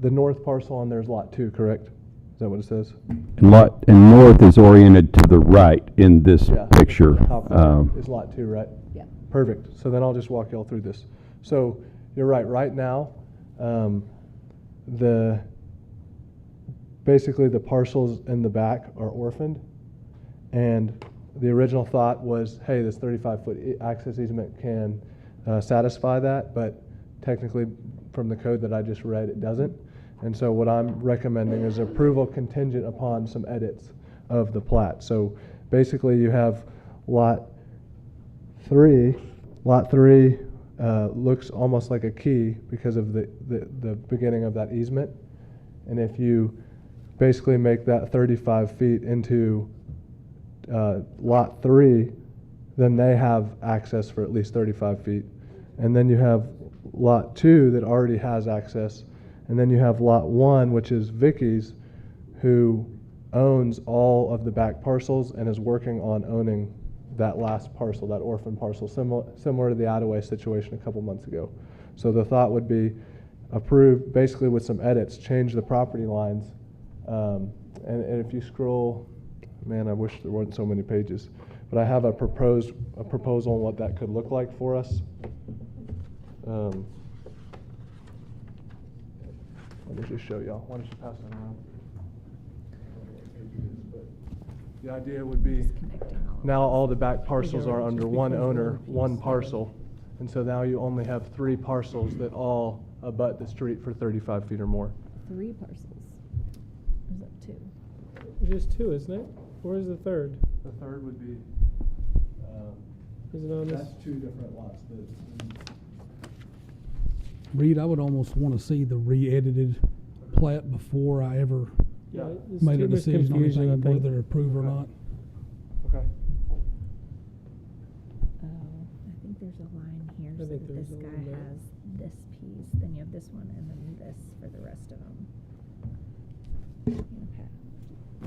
the north parcel on there is lot 2, correct? Is that what it says? And north is oriented to the right in this Yeah. picture. Top right is lot 2, right? Yeah. Perfect. So then I'll just walk y'all through this. So you're right. Right now, basically the parcels in the back are orphaned, and the original thought was, hey, this 35-foot access easement can satisfy that, but technically from the code that I just read, it doesn't. And so what I'm recommending is approval contingent upon some edits of the plat. So basically you have lot 3. Lot 3 looks almost like a key because of the beginning of that easement. And if you basically make that 35 feet into lot 3, then they have access for at least 35 feet. And then you have lot 2 that already has access. And then you have lot 1, which is Vicky's, who owns all of the back parcels and is working on owning that last parcel, that orphan parcel, similar to the Attaway situation a couple months ago. So the thought would be approved basically with some edits, change the property lines. And if you scroll, man, I wish there weren't so many pages, but I have a proposal on what that could look like for us. Let me just show y'all. Why don't you pass that around? The idea would be now all the back parcels are under one owner, one parcel. And so now you only have 3 parcels that all abut the street for 35 feet or more. 3 parcels. Or is that 2? There's 2, isn't it? Where's the third? The third would be, Is it on this? that's 2 different lots. Reed, I would almost want to see the re-edited plat before I ever Yeah, there's made too a much decision on confusion, I anything, think. whether to approve or not. Okay. Oh, I think there's a line here, I so think that there's this a guy line there. has this piece, then you have this one, and then this for the rest of them.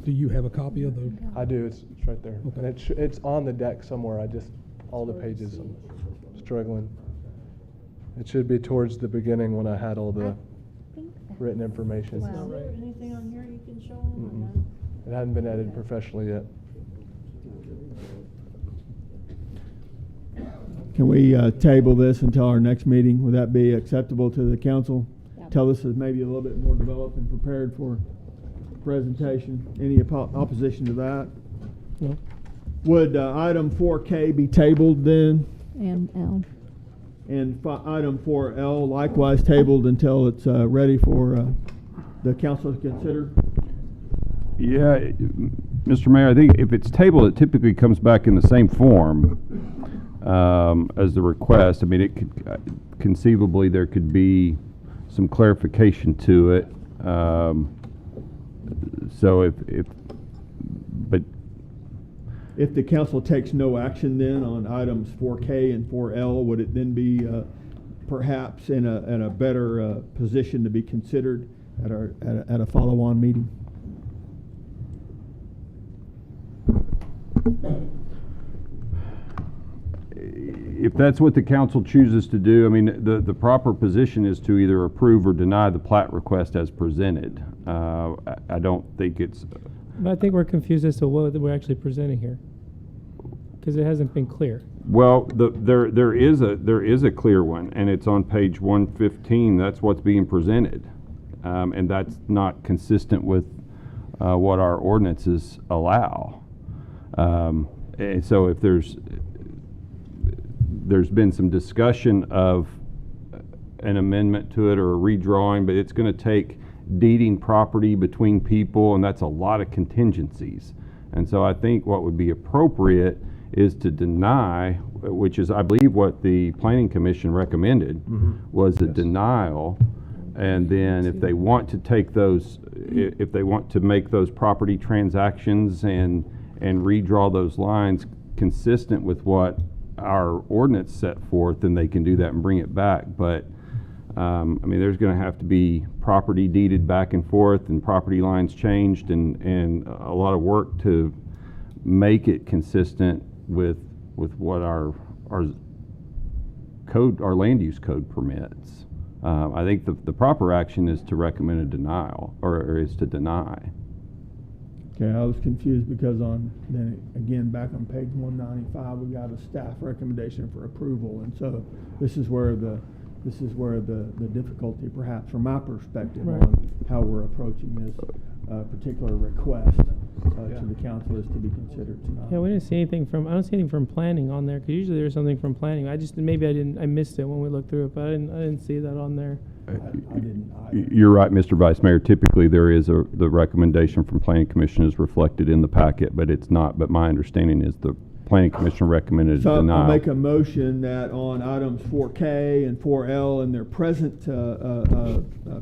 Do you have a copy of the? I do. It's right there. Okay. And it's on the deck somewhere. All the pages, I'm struggling. It should be towards the beginning when I had all the written information. Is there anything on here you can show them? It hadn't been edited professionally yet. Can we table this until our next meeting? Would that be acceptable to the council? Yep. Tell us is maybe a little bit more developed and prepared for presentation. Any opposition to that? No. Would item 4K be tabled then? And L. And item 4L likewise tabled until it's ready for the council to consider? Yeah, Mr. Mayor, I think if it's tabled, it typically comes back in the same form as the request. I mean, it could conceivably there could be some clarification to it. So but if the council takes no action then on items 4K and 4L, would it then be perhaps in a better position to be considered at a follow-on meeting? if that's what the council chooses to do, I mean, the proper position is to either approve or deny the plat request as presented. I don't think it's. I think we're confused as to what we're actually presenting here, because it hasn't been clear. Well, there is a clear one, and it's on page 115. That's what's being presented, and that's not consistent with what our ordinances allow. And so if there's been some discussion of an amendment to it or a redrawing, but it's going to take deeding property between people, and that's a lot of contingencies. And so I think what would be appropriate is to deny, which is, I believe, what the Planning Commission recommended, was a denial. And then if they want to take those, if they want to make those property transactions and redraw those lines consistent with what our ordinance set forth, then they can do that and bring it back. But I mean, there's going to have to be property deeded back and forth and property lines changed and a lot of work to make it consistent with what our code, our land use code permits. I think the proper action is to recommend a denial, or is to deny. Okay, I was confused because then again, back on page 195, we got a staff recommendation for approval, and so this is where the difficulty, perhaps from my perspective, on how we're approaching this particular request to the council is to be considered tonight. Yeah, we didn't see anything from, I don't see anything from planning on there, because usually there's something from planning. Maybe I missed it when we looked through it, but I didn't see that on there. I didn't either. You're right, Mr. Vice Mayor. Typically, there is the recommendation from Planning Commission is reflected in the packet, but it's not. But my understanding is the Planning Commission recommended So denial. I'll make a motion that on items 4K and 4L in their present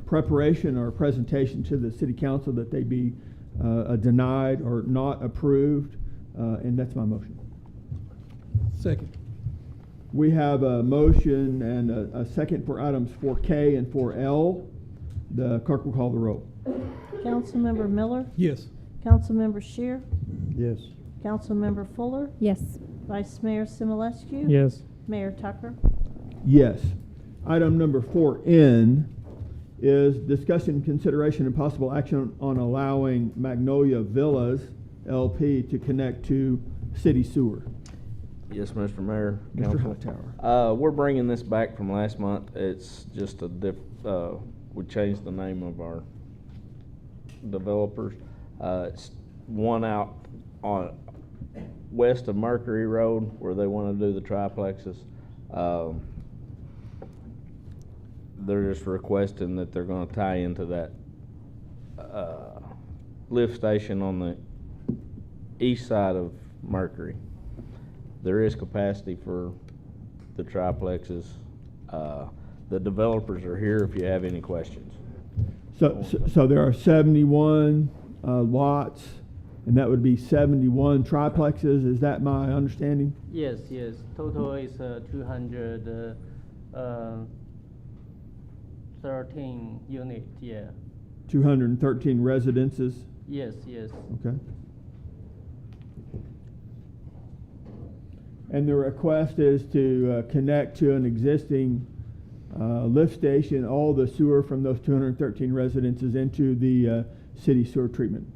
preparation or presentation to the City Council, that they be denied or not approved, and that's my motion. Second. We have a motion and a second for items 4K and 4L. The clerk will call the roll. Councilmember Miller, Yes. Councilmember Shear, Yes. Councilmember Fuller, Yes. Vice Mayor Simulescu. Yes. Mayor Tucker. Yes. Item number 4N is discussion, consideration, and possible action on allowing Magnolia Villas LP to connect to city sewer. Yes, Mr. Mayor. Mr. Council. Hightower. We're bringing this back from last month. It's just we changed the name of our developers. It's one out on west of Mercury Road where they want to do the triplexes. They're just requesting that they're going to tie into that lift station on the east side of Mercury. There is capacity for the triplexes. The developers are here if you have any questions. So there are 71 lots, and that would be 71 triplexes. Is that my understanding? Yes. Total is 213 units. Yeah. 213 residences. Yes. Okay. And the request is to connect to an existing lift station, all the sewer from those 213 residences into the city sewer treatment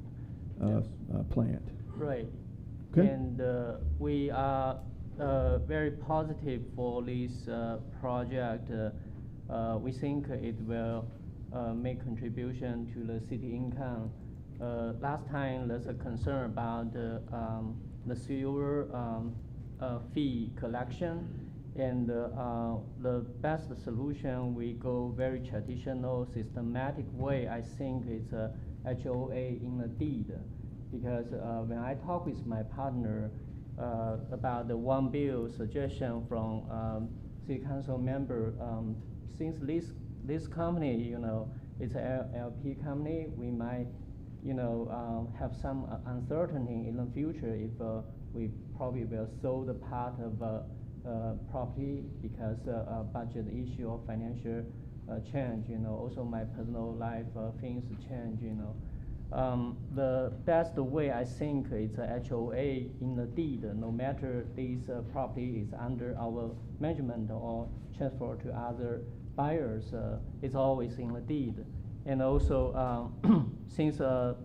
plant. Right. Okay. And we are very positive for this project. We think it will make contribution to the city income. Last time there's a concern about the sewer fee collection, and the best solution, we go very traditional, systematic way. I think it's a HOA in the deed, because when I talk with my partner about the one bill suggestion from city council member, since this company, it's a LP company, we might, have some uncertainty in the future if we probably will sell the part of property because budget issue or financial change. Also my personal life things change. The best way I think is a HOA in the deed. No matter this property is under our management or transferred to other buyers, it's always in the deed. And also, since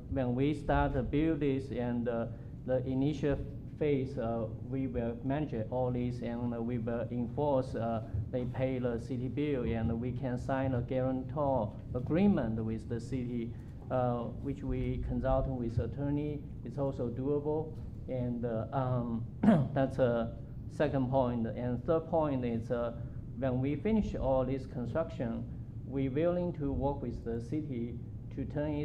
when we start to build this and the initial phase, we will manage all this and we will enforce, they pay the city bill, and we can sign a guarantor agreement with the city, which we consult with attorney. It's also doable. And that's a second point. And third point is when we finish all this construction, we're willing to work with the city to turn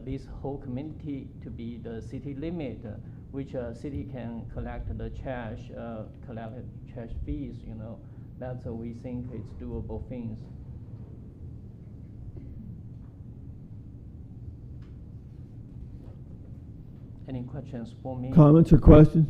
this whole community to be the city limit. which city can collect the trash, collect trash fees, you know. That's we think it's doable things. Any questions for me? Comments or questions?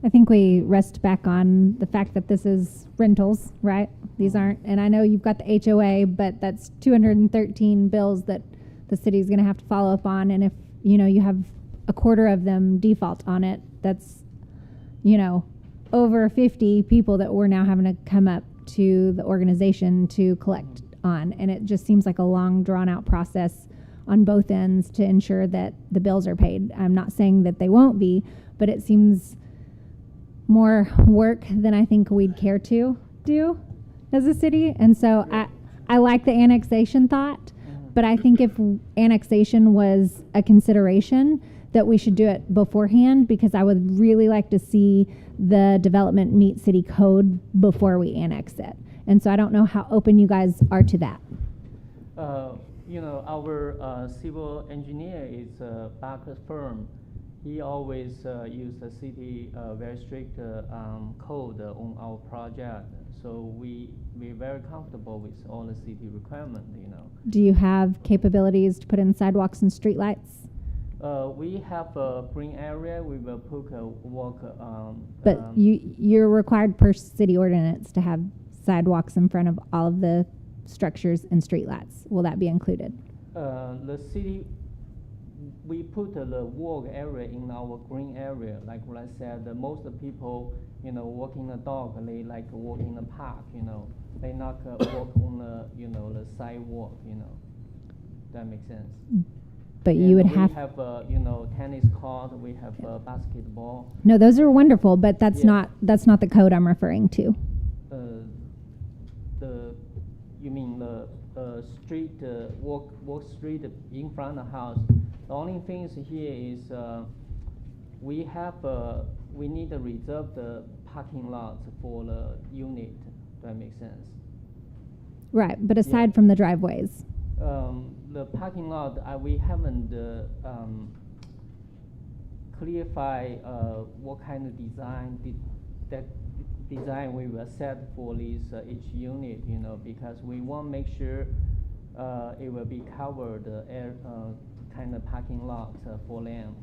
I think we rest back on the fact that this is rentals, right? These aren't, and I know you've got the HOA, but that's 213 bills that the city's going to have to follow up on. And if, you know, you have a quarter of them default on it, that's, you know, over 50 people that we're now having to come up to the organization to collect on. And it just seems like a long, drawn out process on both ends to ensure that the bills are paid. I'm not saying that they won't be, but it seems more work than I think we'd care to do as a city. And so I like the annexation thought, but I think if annexation was a consideration, that we should do it beforehand, because I would really like to see the development meet city code before we annex it. And so I don't know how open you guys are to that. You know, our civil engineer is a Barker's firm. He always use the city very strict code on our project. So we're very comfortable with all the city requirement, you know. Do you have capabilities to put in sidewalks and streetlights? We have a green area. We will put a walk. But you're required per city ordinance to have sidewalks in front of all of the structures and streetlights. Will that be included? The city, we put the walk area in our green area. Like what I said, most of the people, you know, walking the dog, they like walk in the park, you know. They not walk on the, you know, the sidewalk, you know. That makes sense. But and you would we have, you know, tennis court. We have basketball. no, those are wonderful, but that's not the code I'm referring to. You mean the street walk street in front of the house? The only things here is we need to reserve the parking lots for the unit. That makes sense. Right, but aside from the driveways. The parking lot, we haven't clarified what kind of design we will set for this each unit, you know, because we want to make sure it will be covered kind of parking lot for them.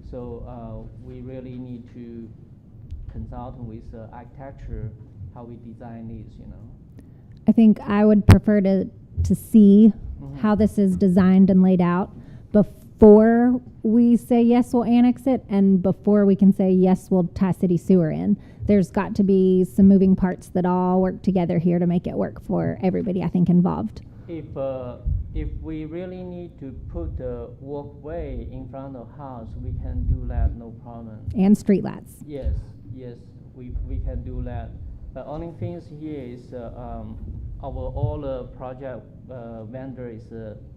So we really need to consult with architecture how we design these, you know. I think I would prefer to see how this is designed and laid out before we say yes, we'll annex it, and before we can say yes, we'll tie city sewer in. There's got to be some moving parts that all work together here to make it work for everybody, I think, involved. If we really need to put the walkway in front of the house, we can do that, no problem. And streetlights. Yes, we can do that. The only things here is all the project vendor is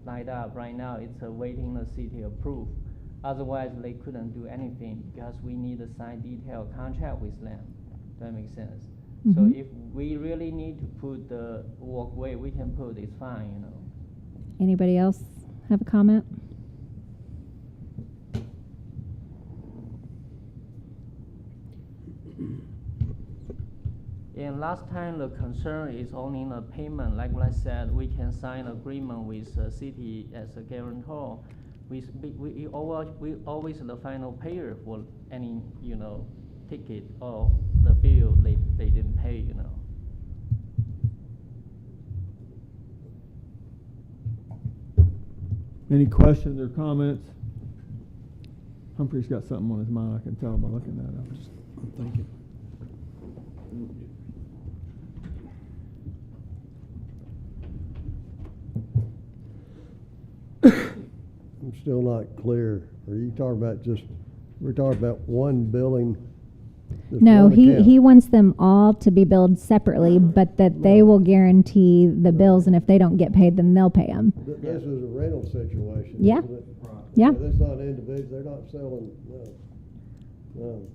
lined up right now. It's waiting the city approve. Otherwise, they couldn't do anything because we need to sign detailed contract with them. That makes sense. So if we really need to put the walkway, we can put. It's fine, you know. Anybody else have a comment? And last time the concern is only the payment. Like what I said, we can sign agreement with the city as a guarantor. We always the final payer for any, you know, ticket or the bill they didn't pay, you know. Any questions or comments? Humphrey's got something on his mind, I can tell by looking at it. Thank you. I'm still not clear. Are you talking about we're talking about one building? No, he wants them all to be billed separately, but that they will guarantee the bills, and if they don't get paid, then they'll pay them. This is a rental situation. Yeah. Isn't it? Yeah. This is not individual. They're not selling. No.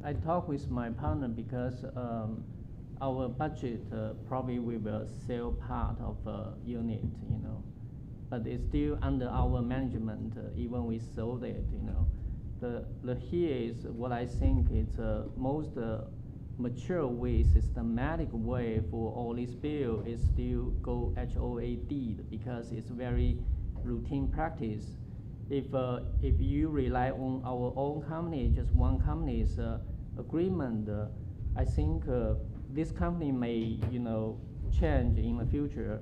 I talked with my partner because our budget probably we will sell part of a unit, you know, but it's still under our management. Even we sold it, you know, the here is what I think is most mature way, systematic way for all this bill is still go HOA deed because it's very routine practice. If you rely on our own company, just one company's agreement, I think this company may change in the future.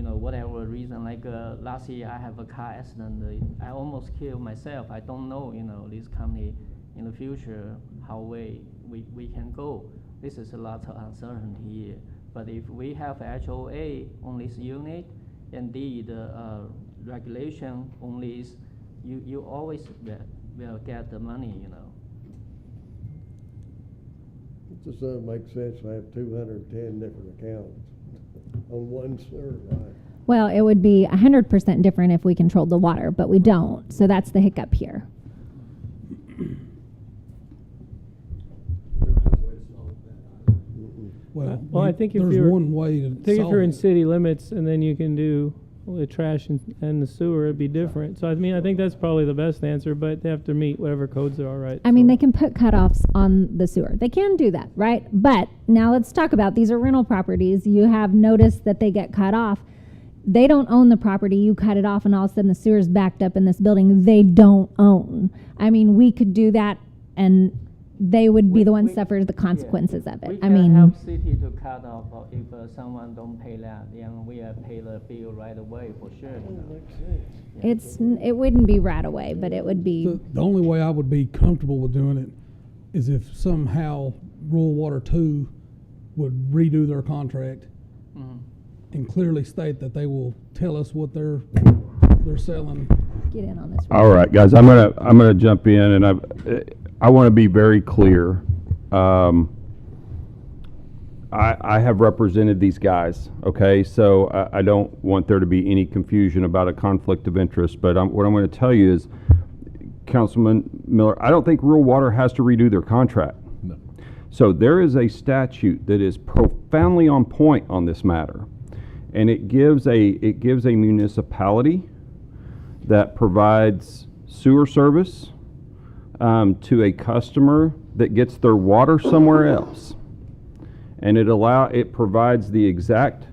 Whatever reason, like last year I have a car accident, I almost killed myself. I don't know, this company in the future, how we can go. This is a lot of uncertainty here. But if we have HOA on this unit, indeed, regulation on this, you always will get the money, It just doesn't make sense to have 210 different accounts on one sewer line. Well, it would be 100% different if we controlled the water, but we don't. So that's the hiccup here. Well, I think if there's you're one way to I think if solve you're in it. city limits and then you can do the trash and the sewer, it'd be different. So I think that's probably the best answer, but they have to meet whatever codes there are, right? I mean, they can put cutoffs on the sewer. They can do that, right? But now let's talk about these are rental properties. You have noticed that they get cut off. They don't own the property. You cut it off and all of a sudden the sewer's backed up in this building they don't own. I mean, we could do that and they would be the ones suffer the consequences of it. We I can mean, help city to cut off if someone don't pay that, then we pay the bill right away for sure. it wouldn't be right away, but it would be. The only way I would be comfortable with doing it is if somehow Rural Water 2 would redo their contract and clearly state that they will tell us what they're selling. Get in on this. All right, guys, I'm gonna jump in, and I want to be very clear. I have represented these guys, okay? So I don't want there to be any confusion about a conflict of interest, but what I'm going to tell you is, Councilman Miller, I don't think Rural Water has to redo their contract. No. So there is a statute that is profoundly on point on this matter, and it gives a municipality that provides sewer service to a customer that gets their water somewhere else, and it provides the exact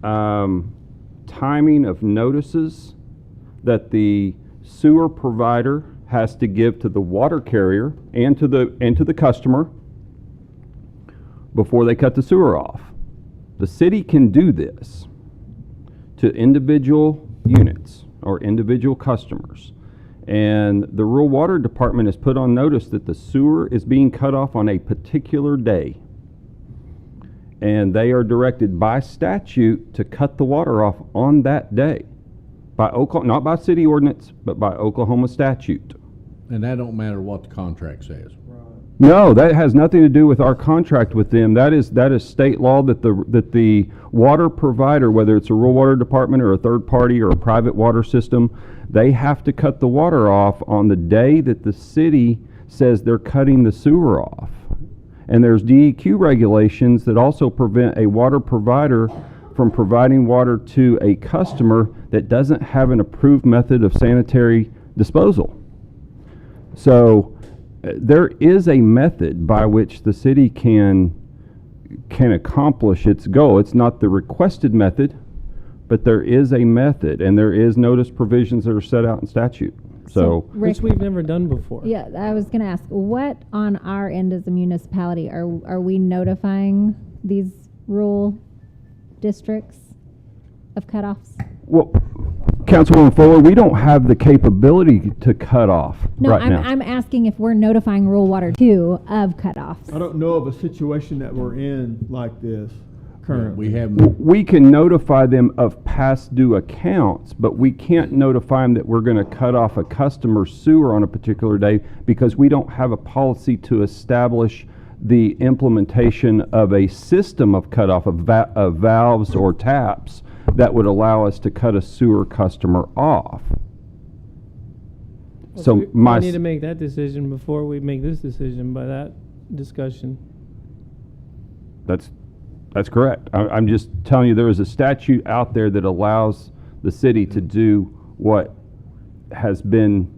timing of notices that the sewer provider has to give to the water carrier and to the customer before they cut the sewer off. The city can do this to individual units or individual customers. And the Rural Water Department has put on notice that the sewer is being cut off on a particular day. And they are directed by statute to cut the water off on that day. Not by city ordinance, but by Oklahoma statute. And that don't matter what the contract says. No, that has nothing to do with our contract with them. That is state law that the water provider, whether it's a rural water department or a third party or a private water system, they have to cut the water off on the day that the city says they're cutting the sewer off. And there's DEQ regulations that also prevent a water provider from providing water to a customer that doesn't have an approved method of sanitary disposal. So there is a method by which the city can accomplish its goal. It's not the requested method, but there is a method, and there is notice provisions that are set out in statute. So Rick, which we've never done before. Yeah, I was going to ask, what on our end as a municipality are we notifying these rural districts of cutoffs? Well, Councilwoman Fuller, we don't have the capability to cut off right now. I'm asking if we're notifying Rural Water 2 of cutoffs. I don't know of a situation that we're in like this currently. We can notify them of past due accounts, but we can't notify them that we're going to cut off a customer's sewer on a particular day because we don't have a policy to establish the implementation of a system of cutoff of valves or taps that would allow us to cut a sewer customer off. So we need to make that decision before we make this decision by that discussion. That's correct. I'm just telling you there is a statute out there that allows the city to do what has been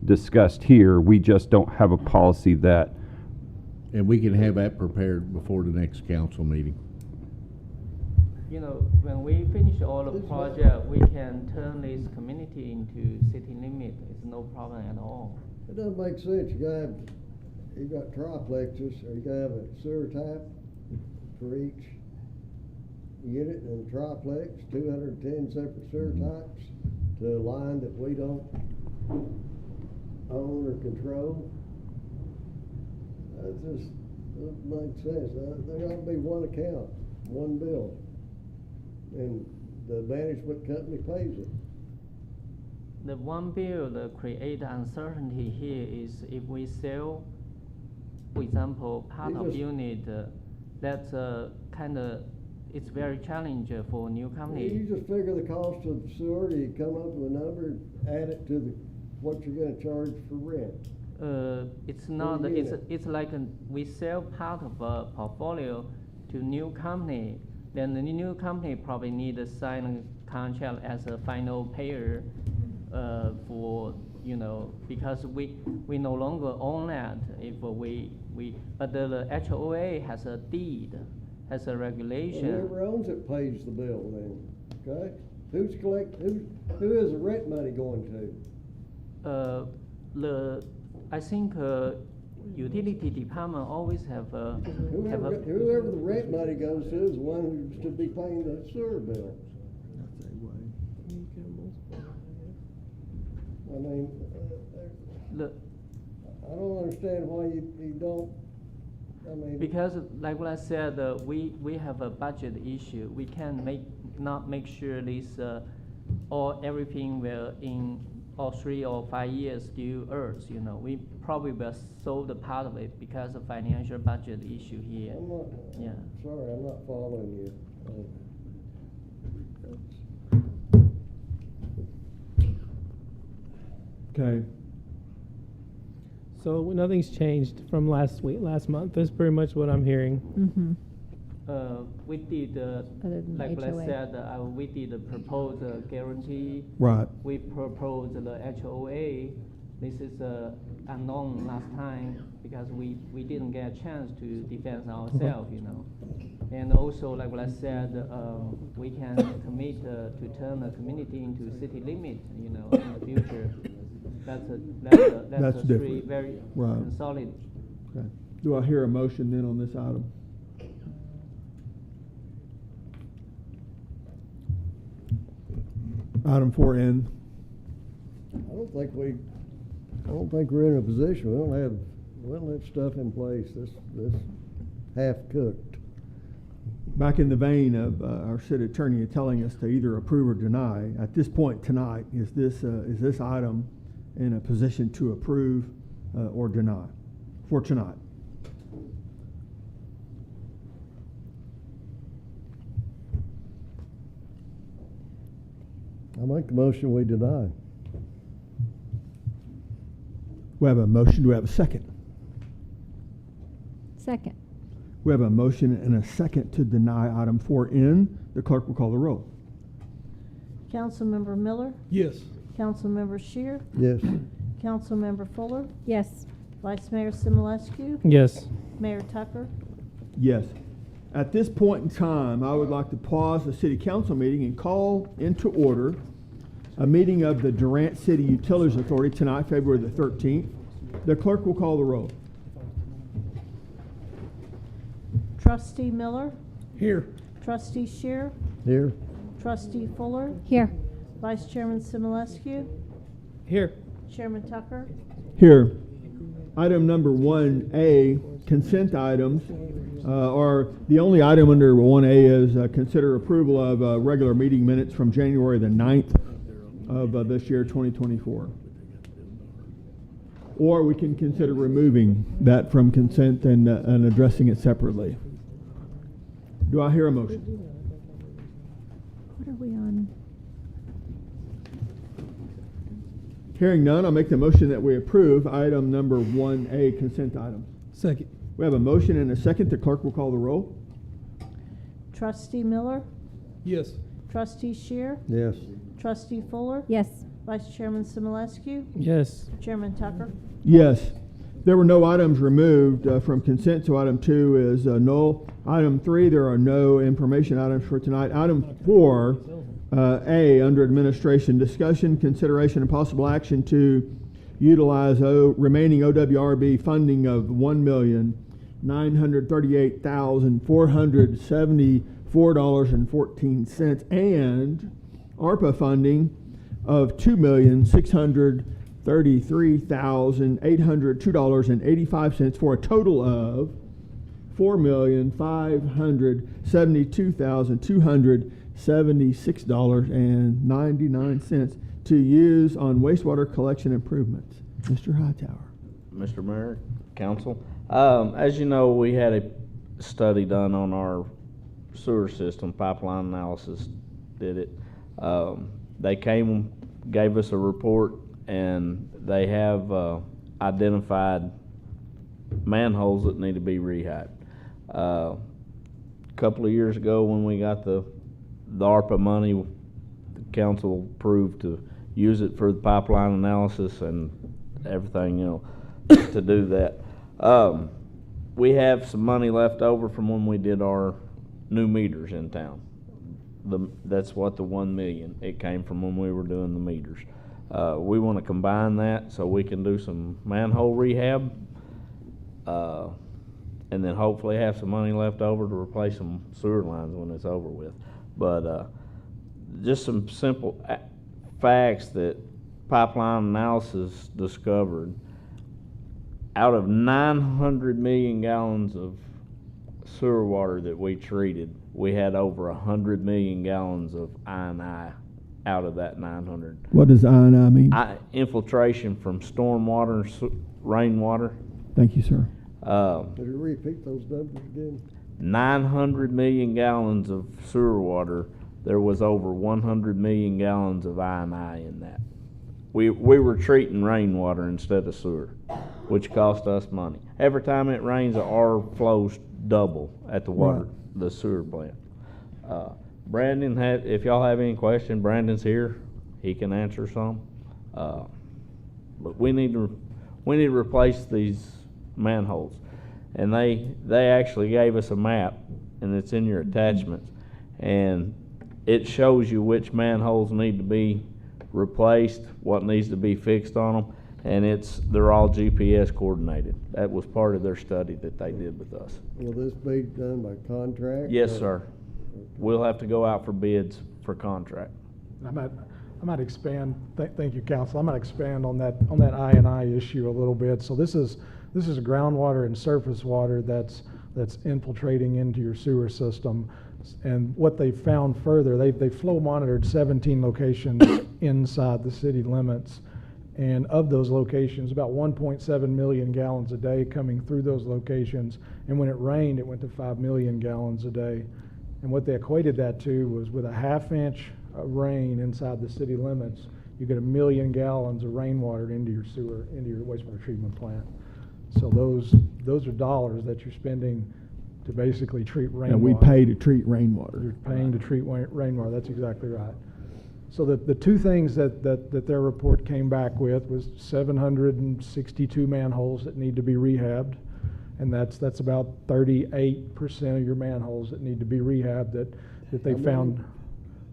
discussed here. We just don't have a policy that, And we can have that prepared before the next council meeting. You know, when we finish all the project, we can turn this community into city limit. It's no problem at all. It doesn't make sense. You got triplexes, or you gotta have a sewer tap for each unit in a triplex, 210 separate sewer types to a line that we don't own or control. That just doesn't make sense. There ought to be one account, one bill, and the management company pays it. The one bill that create uncertainty here is if we sell, for example, part of unit, that's kind of, it's very challenging for new company. You just figure the cost of the sewer, you come up with a number, add it to what you're gonna charge for rent. It's not, it's like we sell part of a portfolio to new company, then the new company probably need to sign a contract as a final payer for, you know, because we no longer own that if but the HOA has a deed, has a regulation. Whoever owns it pays the bill then, okay? Who is the rent money going to? I think utility department always have whoever the rent money goes to is the one who should be paying the sewer bill. I mean, I don't understand why you don't. I mean, because like what I said, we have a budget issue. We can not make sure this everything will in 3 or 5 years due earth. You know, we probably will solve the part of it because of financial budget issue here. Sorry, I'm not following you. Okay. So nothing's changed from last month. That's pretty much what I'm hearing. Mm-hmm. We did, like what I said, we did propose a guarantee. Right. We proposed the HOA. This is unknown last time because we didn't get a chance to defend ourselves, you know. And also, like what I said, we can commit to turn the community into city limit, you know, in the future. That's three very solid. Okay. Do I hear a motion then on this item? Item 4N. I don't think we're in a position. We don't have stuff in place. This half cooked. Back in the vein of our city attorney telling us to either approve or deny, at this point tonight, is this item in a position to approve or deny for tonight? I make the motion we deny. We have a motion. Do we have a second? Second. We have a motion and a second to deny item 4N. The clerk will call the roll. Councilmember Miller? Yes. Councilmember Shear? Yes. Councilmember Fuller? Yes. Vice Mayor Simulescu? Yes. Mayor Tucker? Yes. At this point in time, I would like to pause the city council meeting and call into order a meeting of the Durant City Utilities Authority tonight, February the 13th. The clerk will call the roll. Trustee Miller? Here. Trustee Shear? Here. Trustee Fuller? Here. Vice Chairman Simulescu? Here. Chairman Tucker? Here. Item number 1A, consent items, or the only item under 1A is consider approval of regular meeting minutes from January the 9th of this year, 2024. Or we can consider removing that from consent and addressing it separately. Do I hear a motion? What are we on? Hearing none, I'll make the motion that we approve item number 1A, consent items. Second. We have a motion and a second. The clerk will call the roll. Trustee Miller? Yes. Trustee Shear? Yes. Trustee Fuller? Yes. Vice Chairman Simulescu. Yes. Chairman Tucker. Yes. There were no items removed from consent, so item 2 is null. Item 3, there are no information items for tonight. Item 4, A, under administration, discussion, consideration, and possible action to utilize remaining OWRB funding of $1,938,474.14 and ARPA funding of $2,633,802.85 for a total of $4,572,276.99 to use on wastewater collection improvements. Mr. Hightower. Mr. Mayor, Council, as you know, we had a study done on our sewer system, pipeline analysis did it. They came, gave us a report, and they have identified manholes that need to be rehabbed. A couple of years ago, when we got the ARPA money, the council approved to use it for the pipeline analysis and everything, to do that. We have some money left over from when we did our new meters in town. That's what the $1 million, it came from when we were doing the meters. We want to combine that so we can do some manhole rehab, and then hopefully have some money left over to replace some sewer lines when it's over with. But just some simple facts that pipeline analysis discovered. Out of 900 million gallons of sewer water that we treated, we had over 100 million gallons of I&I out of that 900. What does I&I mean? Infiltration from storm water and rainwater. Thank you, sir. Could you repeat those numbers again? 900 million gallons of sewer water, there was over 100 million gallons of I&I in that. We were treating rainwater instead of sewer, which cost us money. Every time it rains, our flows double at the water, the sewer plant. Brandon if y'all have any question, Brandon's here. He can answer some. But we need to replace these manholes. And they actually gave us a map, and it's in your attachments, and it shows you which manholes need to be replaced, what needs to be fixed on them, and they're all GPS coordinated. That was part of their study that they did with us. Will this be done by contract? Yes, sir. We'll have to go out for bids for contract. I might expand. Thank you, Council. I might expand on that I&I issue a little bit. So this is groundwater and surface water that's infiltrating into your sewer system. And what they found further, they flow monitored 17 locations inside the city limits. And of those locations, about 1.7 million gallons a day coming through those locations. And when it rained, it went to 5 million gallons a day. And what they equated that to was with a half-inch rain inside the city limits, you get 1 million gallons of rainwater into your sewer, into your wastewater treatment plant. So those are dollars that you're spending to basically treat rainwater. And we pay to treat rainwater. You're paying to treat rainwater. That's exactly right. So the two things that their report came back with was 762 manholes that need to be rehabbed, and that's about 38% of your manholes that need to be rehabbed that they found.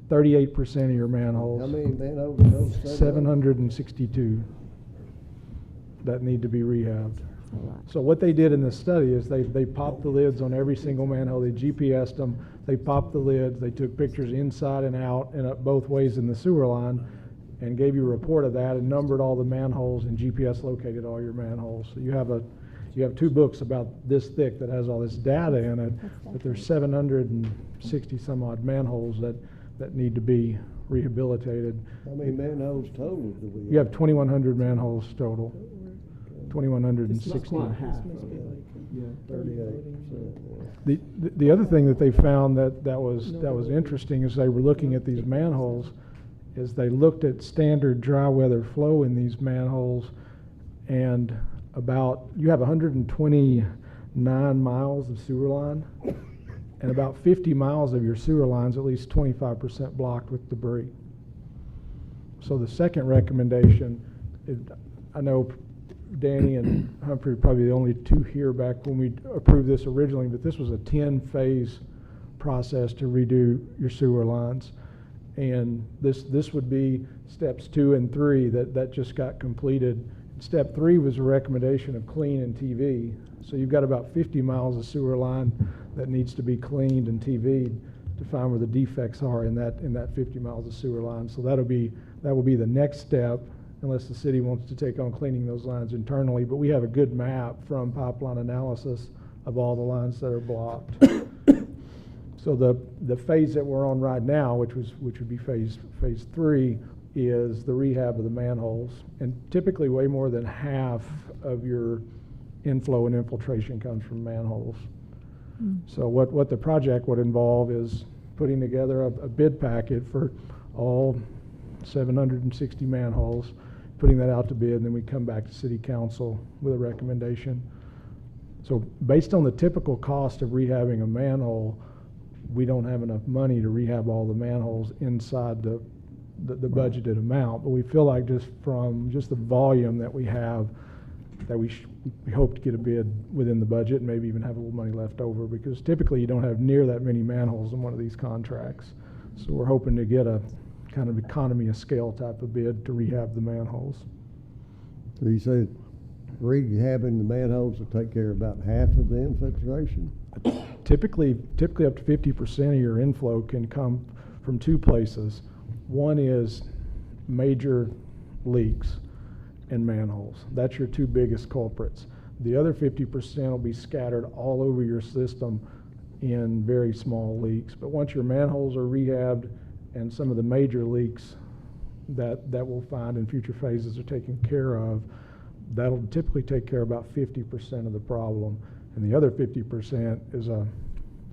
38% of your manholes. How many manholes? 762 that need to be rehabbed. So what they did in this study is they popped the lids on every single manhole. They GPSed them. They popped the lids. They took pictures inside and out and up both ways in the sewer line, and gave you a report of that and numbered all the manholes and GPS located all your manholes. So you have two books about this thick that has all this data in it, but there's 760 some odd manholes that need to be rehabilitated. How many manholes total do we have? You have 2,100 manholes total. 2,160. 38%. The other thing that they found that was interesting is they were looking at these manholes, is they looked at standard dry weather flow in these manholes, and you have 129 miles of sewer line, and about 50 miles of your sewer lines, at least 25% blocked with debris. So the second recommendation, I know Danny and Humphrey are probably the only two here back when we approved this originally, but this was a 10-phase process to redo your sewer lines. And this would be steps 2 and 3 that just got completed. Step 3 was a recommendation of clean and TV. So you've got about 50 miles of sewer line that needs to be cleaned and TV'd to find where the defects are in that 50 miles of sewer line. So that will be the next step, unless the city wants to take on cleaning those lines internally. But we have a good map from pipeline analysis of all the lines that are blocked. So the phase that we're on right now, which would be phase 3, is the rehab of the manholes. And typically way more than half of your inflow and infiltration comes from manholes. So what the project would involve is putting together a bid packet for all 760 manholes, putting that out to bid, and then we come back to City Council with a recommendation. So based on the typical cost of rehabbing a manhole, we don't have enough money to rehab all the manholes inside the budgeted amount, but we feel like just from the volume that we have, that we hope to get a bid within the budget and maybe even have a little money left over, because typically you don't have near that many manholes in one of these contracts. So we're hoping to get a kind of economy of scale type of bid to rehab the manholes. So you say rehabbing the manholes will take care of about half of the infiltration? Typically up to 50% of your inflow can come from two places. One is major leaks and manholes. That's your two biggest culprits. The other 50% will be scattered all over your system in very small leaks. But once your manholes are rehabbed and some of the major leaks that we'll find in future phases are taken care of, that'll typically take care of about 50% of the problem. And the other 50% is a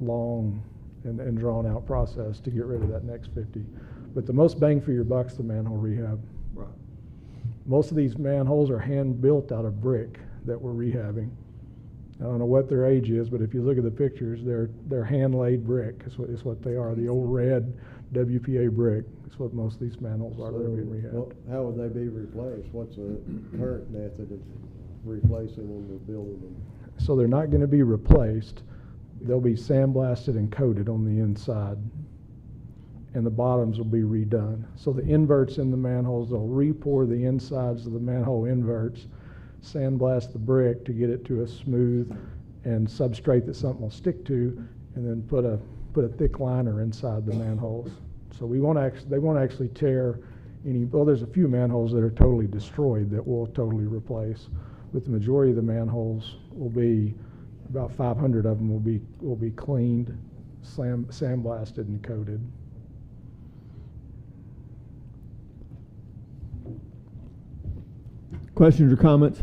long and drawn out process to get rid of that next 50. But the most bang for your buck's the manhole rehab. Right. Most of these manholes are hand built out of brick that we're rehabbing. I don't know what their age is, but if you look at the pictures, they're hand laid brick is what they are. The old red WPA brick is what most of these manholes are that are being rehabbed. How would they be replaced? What's the current method of replacing them or building them? So they're not going to be replaced. They'll be sandblasted and coated on the inside, and the bottoms will be redone. So the inverts in the manholes, they'll re-pour the insides of the manhole inverts, sandblast the brick to get it to a smooth and substrate that something will stick to, and then put a thick liner inside the manholes. So they won't actually tear any. Well, there's a few manholes that are totally destroyed that we'll totally replace, but the majority of the manholes will be, about 500 of them will be cleaned, sandblasted, and coated. Questions or comments?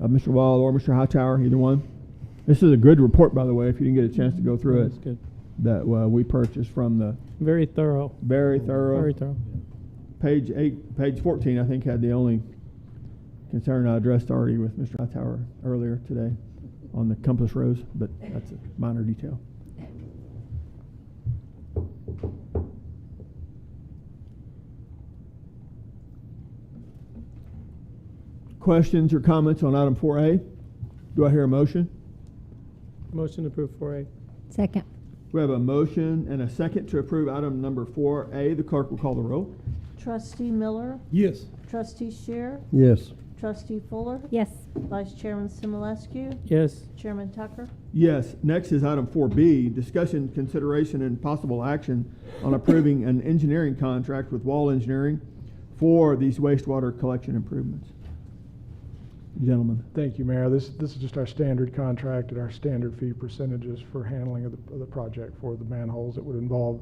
Mr. Wall or Mr. Hightower, either one? This is a good report, by the way, if you didn't get a chance to go through it. That's good. That we purchased from the... Very thorough. Very thorough. Very thorough. Page 14, I think, had the only concern I addressed already with Mr. Hightower earlier today on the compass rose, but that's a minor detail. Questions or comments on item 4A? Do I hear a motion? Motion to approve 4A. Second. We have a motion and a second to approve item number 4A. The clerk will call the roll. Trustee Miller? Yes. Trustee Shear? Yes. Trustee Fuller? Yes. Vice Chairman Simulescu? Yes. Chairman Tucker? Yes. Next is item 4B, discussion, consideration, and possible action on approving an engineering contract with Wall Engineering for these wastewater collection improvements. Gentlemen. Thank you, Mayor. This is just our standard contract and our standard fee percentages for handling of the project for the manholes. It would involve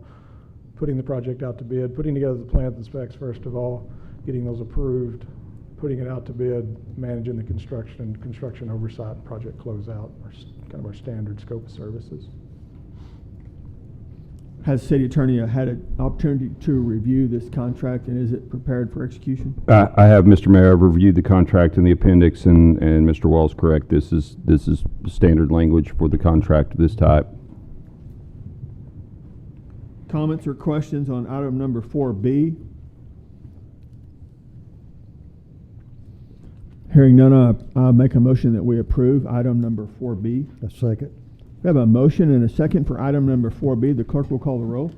putting the project out to bid, putting together the plans and specs first of all, getting those approved, putting it out to bid, managing the construction oversight, and project closeout, kind of our standard scope of services. Has the city attorney had an opportunity to review this contract, and is it prepared for execution? I have, Mr. Mayor. I've reviewed the contract in the appendix, and Mr. Wall's correct. This is standard language for the contract of this type. Comments or questions on item number 4B? Hearing none, I'll make a motion that we approve item number 4B. A second. We have a motion and a second for item number 4B. The clerk will call the roll.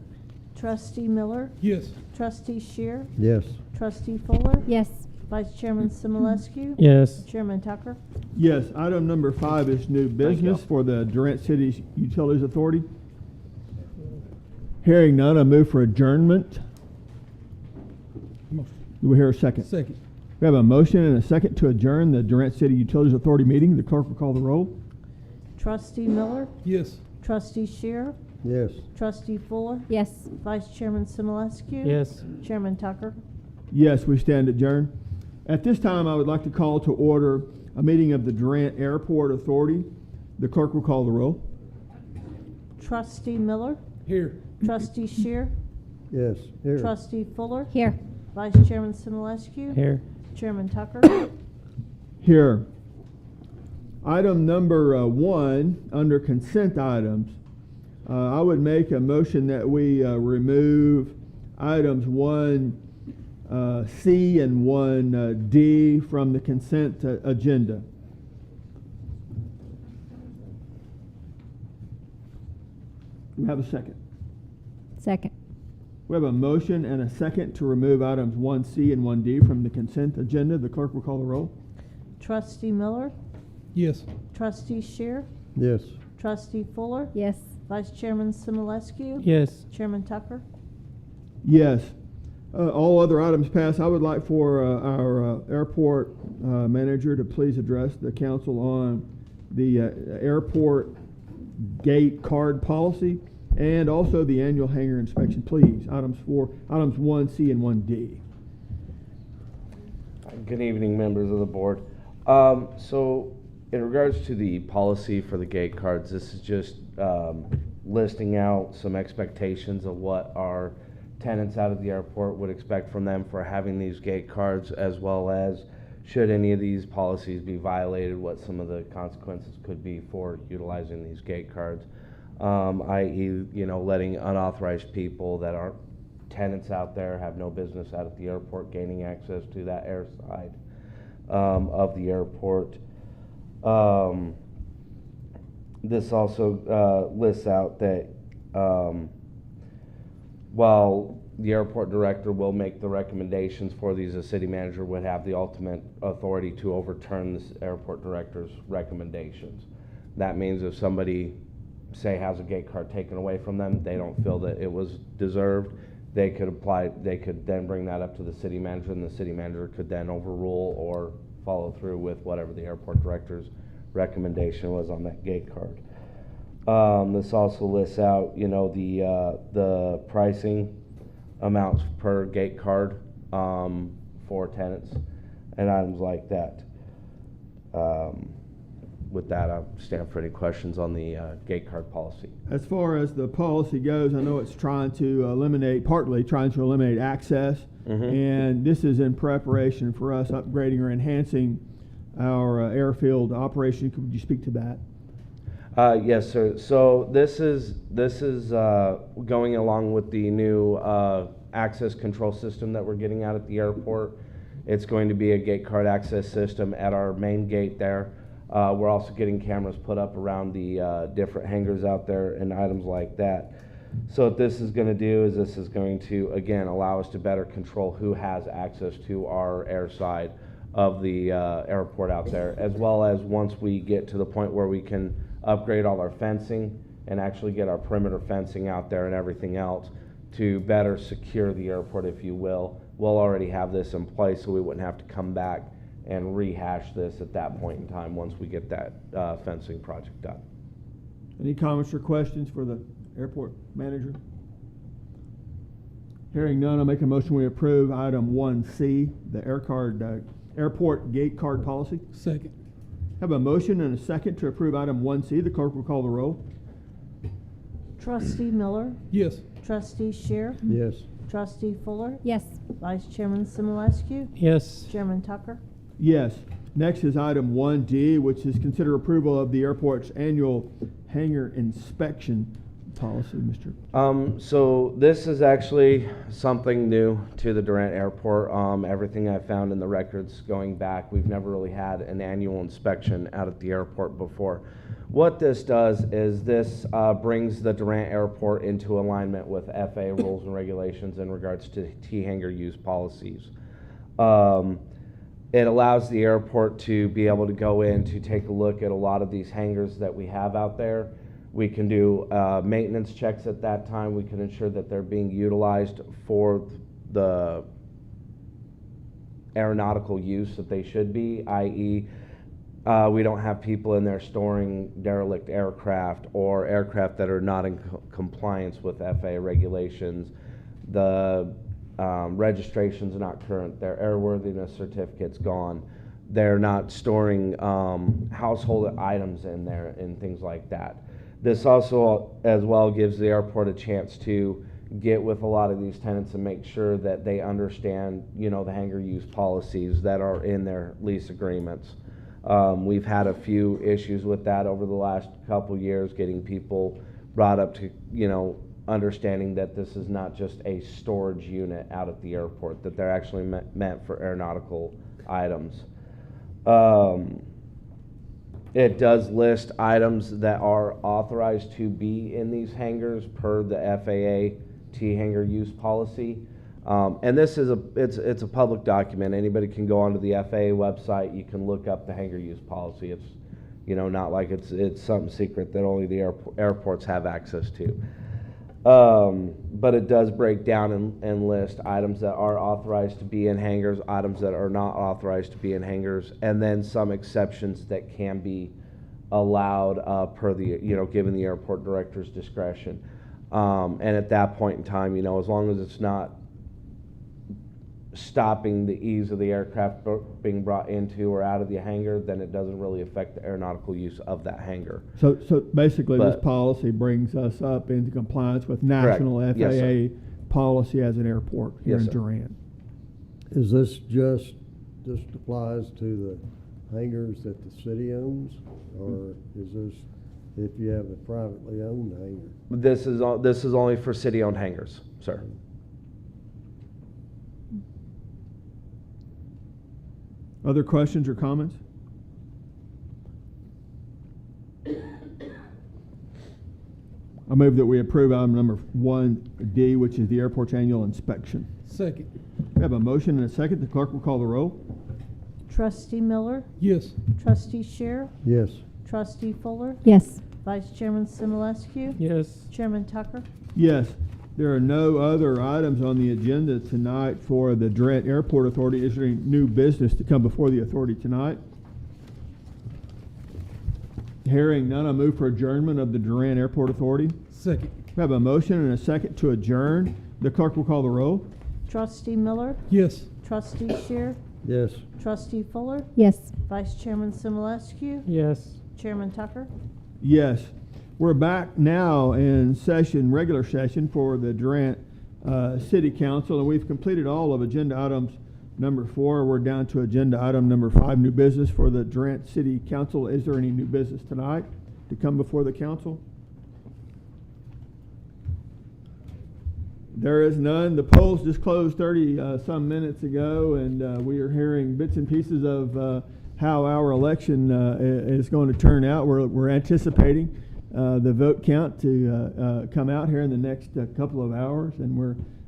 Trustee Miller? Yes. Trustee Shear? Yes. Trustee Fuller? Yes. Vice Chairman Simulescu? Yes. Chairman Tucker? Yes, item number 5 is new business you. for the Durant City Utilities Authority. Hearing none, I move for adjournment. Motion. Do we hear a second? Second. We have a motion and a second to adjourn the Durant City Utilities Authority meeting. The clerk will call the roll. Trustee Miller? Yes. Trustee Shear? Yes. Trustee Fuller? Yes. Vice Chairman Simulescu? Yes. Chairman Tucker? Yes, we stand adjourned. At this time, I would like to call to order a meeting of the Durant Airport Authority. The clerk will call the roll. Trustee Miller? Here. Trustee Shear? Yes. Here. Trustee Fuller? Here. Vice Chairman Simulescu? Here. Chairman Tucker? Here. Item number 1, under consent items, I would make a motion that we remove items 1C and 1D from the consent agenda. We have a second. Second. We have a motion and a second to remove items 1C and 1D from the consent agenda. The clerk will call the roll. Trustee Miller? Yes. Trustee Shear? Yes. Trustee Fuller? Yes. Vice Chairman Simulescu? Yes. Chairman Tucker? Yes. All other items passed. I would like for our airport manager to please address the council on the airport gate card policy and also the annual hangar inspection, please. Items 1C and 1D. Good evening, members of the board. So in regards to the policy for the gate cards, this is just listing out some expectations of what our tenants out of the airport would expect from them for having these gate cards, as well as should any of these policies be violated, what some of the consequences could be for utilizing these gate cards, i.e., letting unauthorized people that aren't tenants out there, have no business out at the airport, gaining access to that air side of the airport. This also lists out that while the airport director will make the recommendations for these, the city manager would have the ultimate authority to overturn this airport director's recommendations. That means if somebody, say, has a gate card taken away from them, they don't feel that it was deserved, they could then bring that up to the city manager, and the city manager could then overrule or follow through with whatever the airport director's recommendation was on that gate card. This also lists out, the pricing amounts per gate card for tenants and items like that. With that, I'll stand for any questions on the gate card policy. As far as the policy goes, I know it's partly trying to eliminate access, and this is in preparation for us upgrading or enhancing our airfield operation. Could you speak to that? Yes, sir. So this is going along with the new access control system that we're getting out at the airport. It's going to be a gate card access system at our main gate there. We're also getting cameras put up around the different hangars out there and items like that. So what this is going to do is this is going to, again, allow us to better control who has access to our air side of the airport out there, as well as once we get to the point where we can upgrade all our fencing and actually get our perimeter fencing out there and everything else to better secure the airport, if you will. We'll already have this in place, so we wouldn't have to come back and rehash this at that point in time once we get that fencing project done. Any comments or questions for the airport manager? Hearing none, I'll make a motion we approve item 1C, the airport gate card policy. Second. Have a motion and a second to approve item 1C. The clerk will call the roll. Trustee Miller? Yes. Trustee Shear? Yes. Trustee Fuller? Yes. Vice Chairman Simulescu? Yes. Chairman Tucker? Yes. Next is item 1D, which is consider approval of the airport's annual hangar inspection. policy, Mr.? So this is actually something new to the Durant Airport. Everything I found in the records going back, we've never really had an annual inspection out at the airport before. What this does is this brings the Durant Airport into alignment with FAA rules and regulations in regards to T-hanger use policies. It allows the airport to be able to go in to take a look at a lot of these hangars that we have out there. We can do maintenance checks at that time. We can ensure that they're being utilized for the aeronautical use that they should be, i.e., we don't have people in there storing derelict aircraft or aircraft that are not in compliance with FAA regulations. The registration's not current. Their airworthiness certificate's gone. They're not storing household items in there and things like that. This also as well gives the airport a chance to get with a lot of these tenants and make sure that they understand, you know, the hangar use policies that are in their lease agreements. We've had a few issues with that over the last couple years, getting people brought up to, you know, understanding that this is not just a storage unit out at the airport, that they're actually meant for aeronautical items. It does list items that are authorized to be in these hangars per the FAA T-hanger use policy. And this is it's a public document. Anybody can go onto the FAA website. You can look up the hangar use policy. It's, you know, not like it's something secret that only the airports have access to. But it does break down and list items that are authorized to be in hangars, items that are not authorized to be in hangars, and then some exceptions that can be allowed per the, you know, given the airport director's discretion. And at that point in time, you know, as long as it's not stopping the ease of the aircraft being brought into or out of the hangar, then it doesn't really affect the aeronautical use of that hangar. So basically, this policy brings us up into compliance with national Correct. FAA Yes, policy as an airport here Yes, in sir. Durant. Is this just applies to the hangars that the city owns, or is this if you have a privately owned hangar? This is only for city-owned hangars, sir. Other questions or comments? I move that we approve item number 1D, which is the airport's annual inspection. Second. We have a motion and a second. The clerk will call the roll. Trustee Miller? Yes. Trustee Shear? Yes. Trustee Fuller? Yes. Vice Chairman Simulescu? Yes. Chairman Tucker? Yes. There are no other items on the agenda tonight for the Durant Airport Authority. Is there any new business to come before the authority tonight? Hearing none, I move for adjournment of the Durant Airport Authority. Second. We have a motion and a second to adjourn. The clerk will call the roll. Trustee Miller? Yes. Trustee Shear? Yes. Trustee Fuller? Yes. Vice Chairman Simulescu? Yes. Chairman Tucker? Yes. We're back now in session, regular session for the Durant City Council, and we've completed all of agenda items number 4. We're down to agenda item number 5, new business for the Durant City Council. Is there any new business tonight to come before the council? There is none. The polls just closed 30 some minutes ago, and we are hearing bits and pieces of how our election is going to turn out. We're anticipating the vote count to come out here in the next couple of hours, and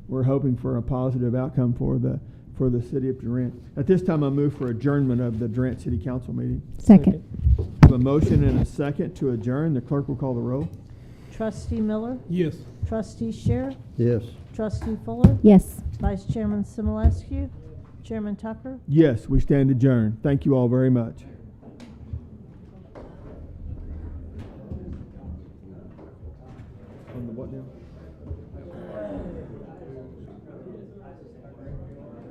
we're hoping for a positive outcome for the city of Durant. At this time, I move for adjournment of the Durant City Council meeting. Second. I have a motion and a second to adjourn. The clerk will call the roll. Trustee Miller? Yes. Trustee Shear? Yes. Trustee Fuller? Yes. Vice Chairman Simulescu? Chairman Tucker? Yes, we stand adjourned. Thank you all very much.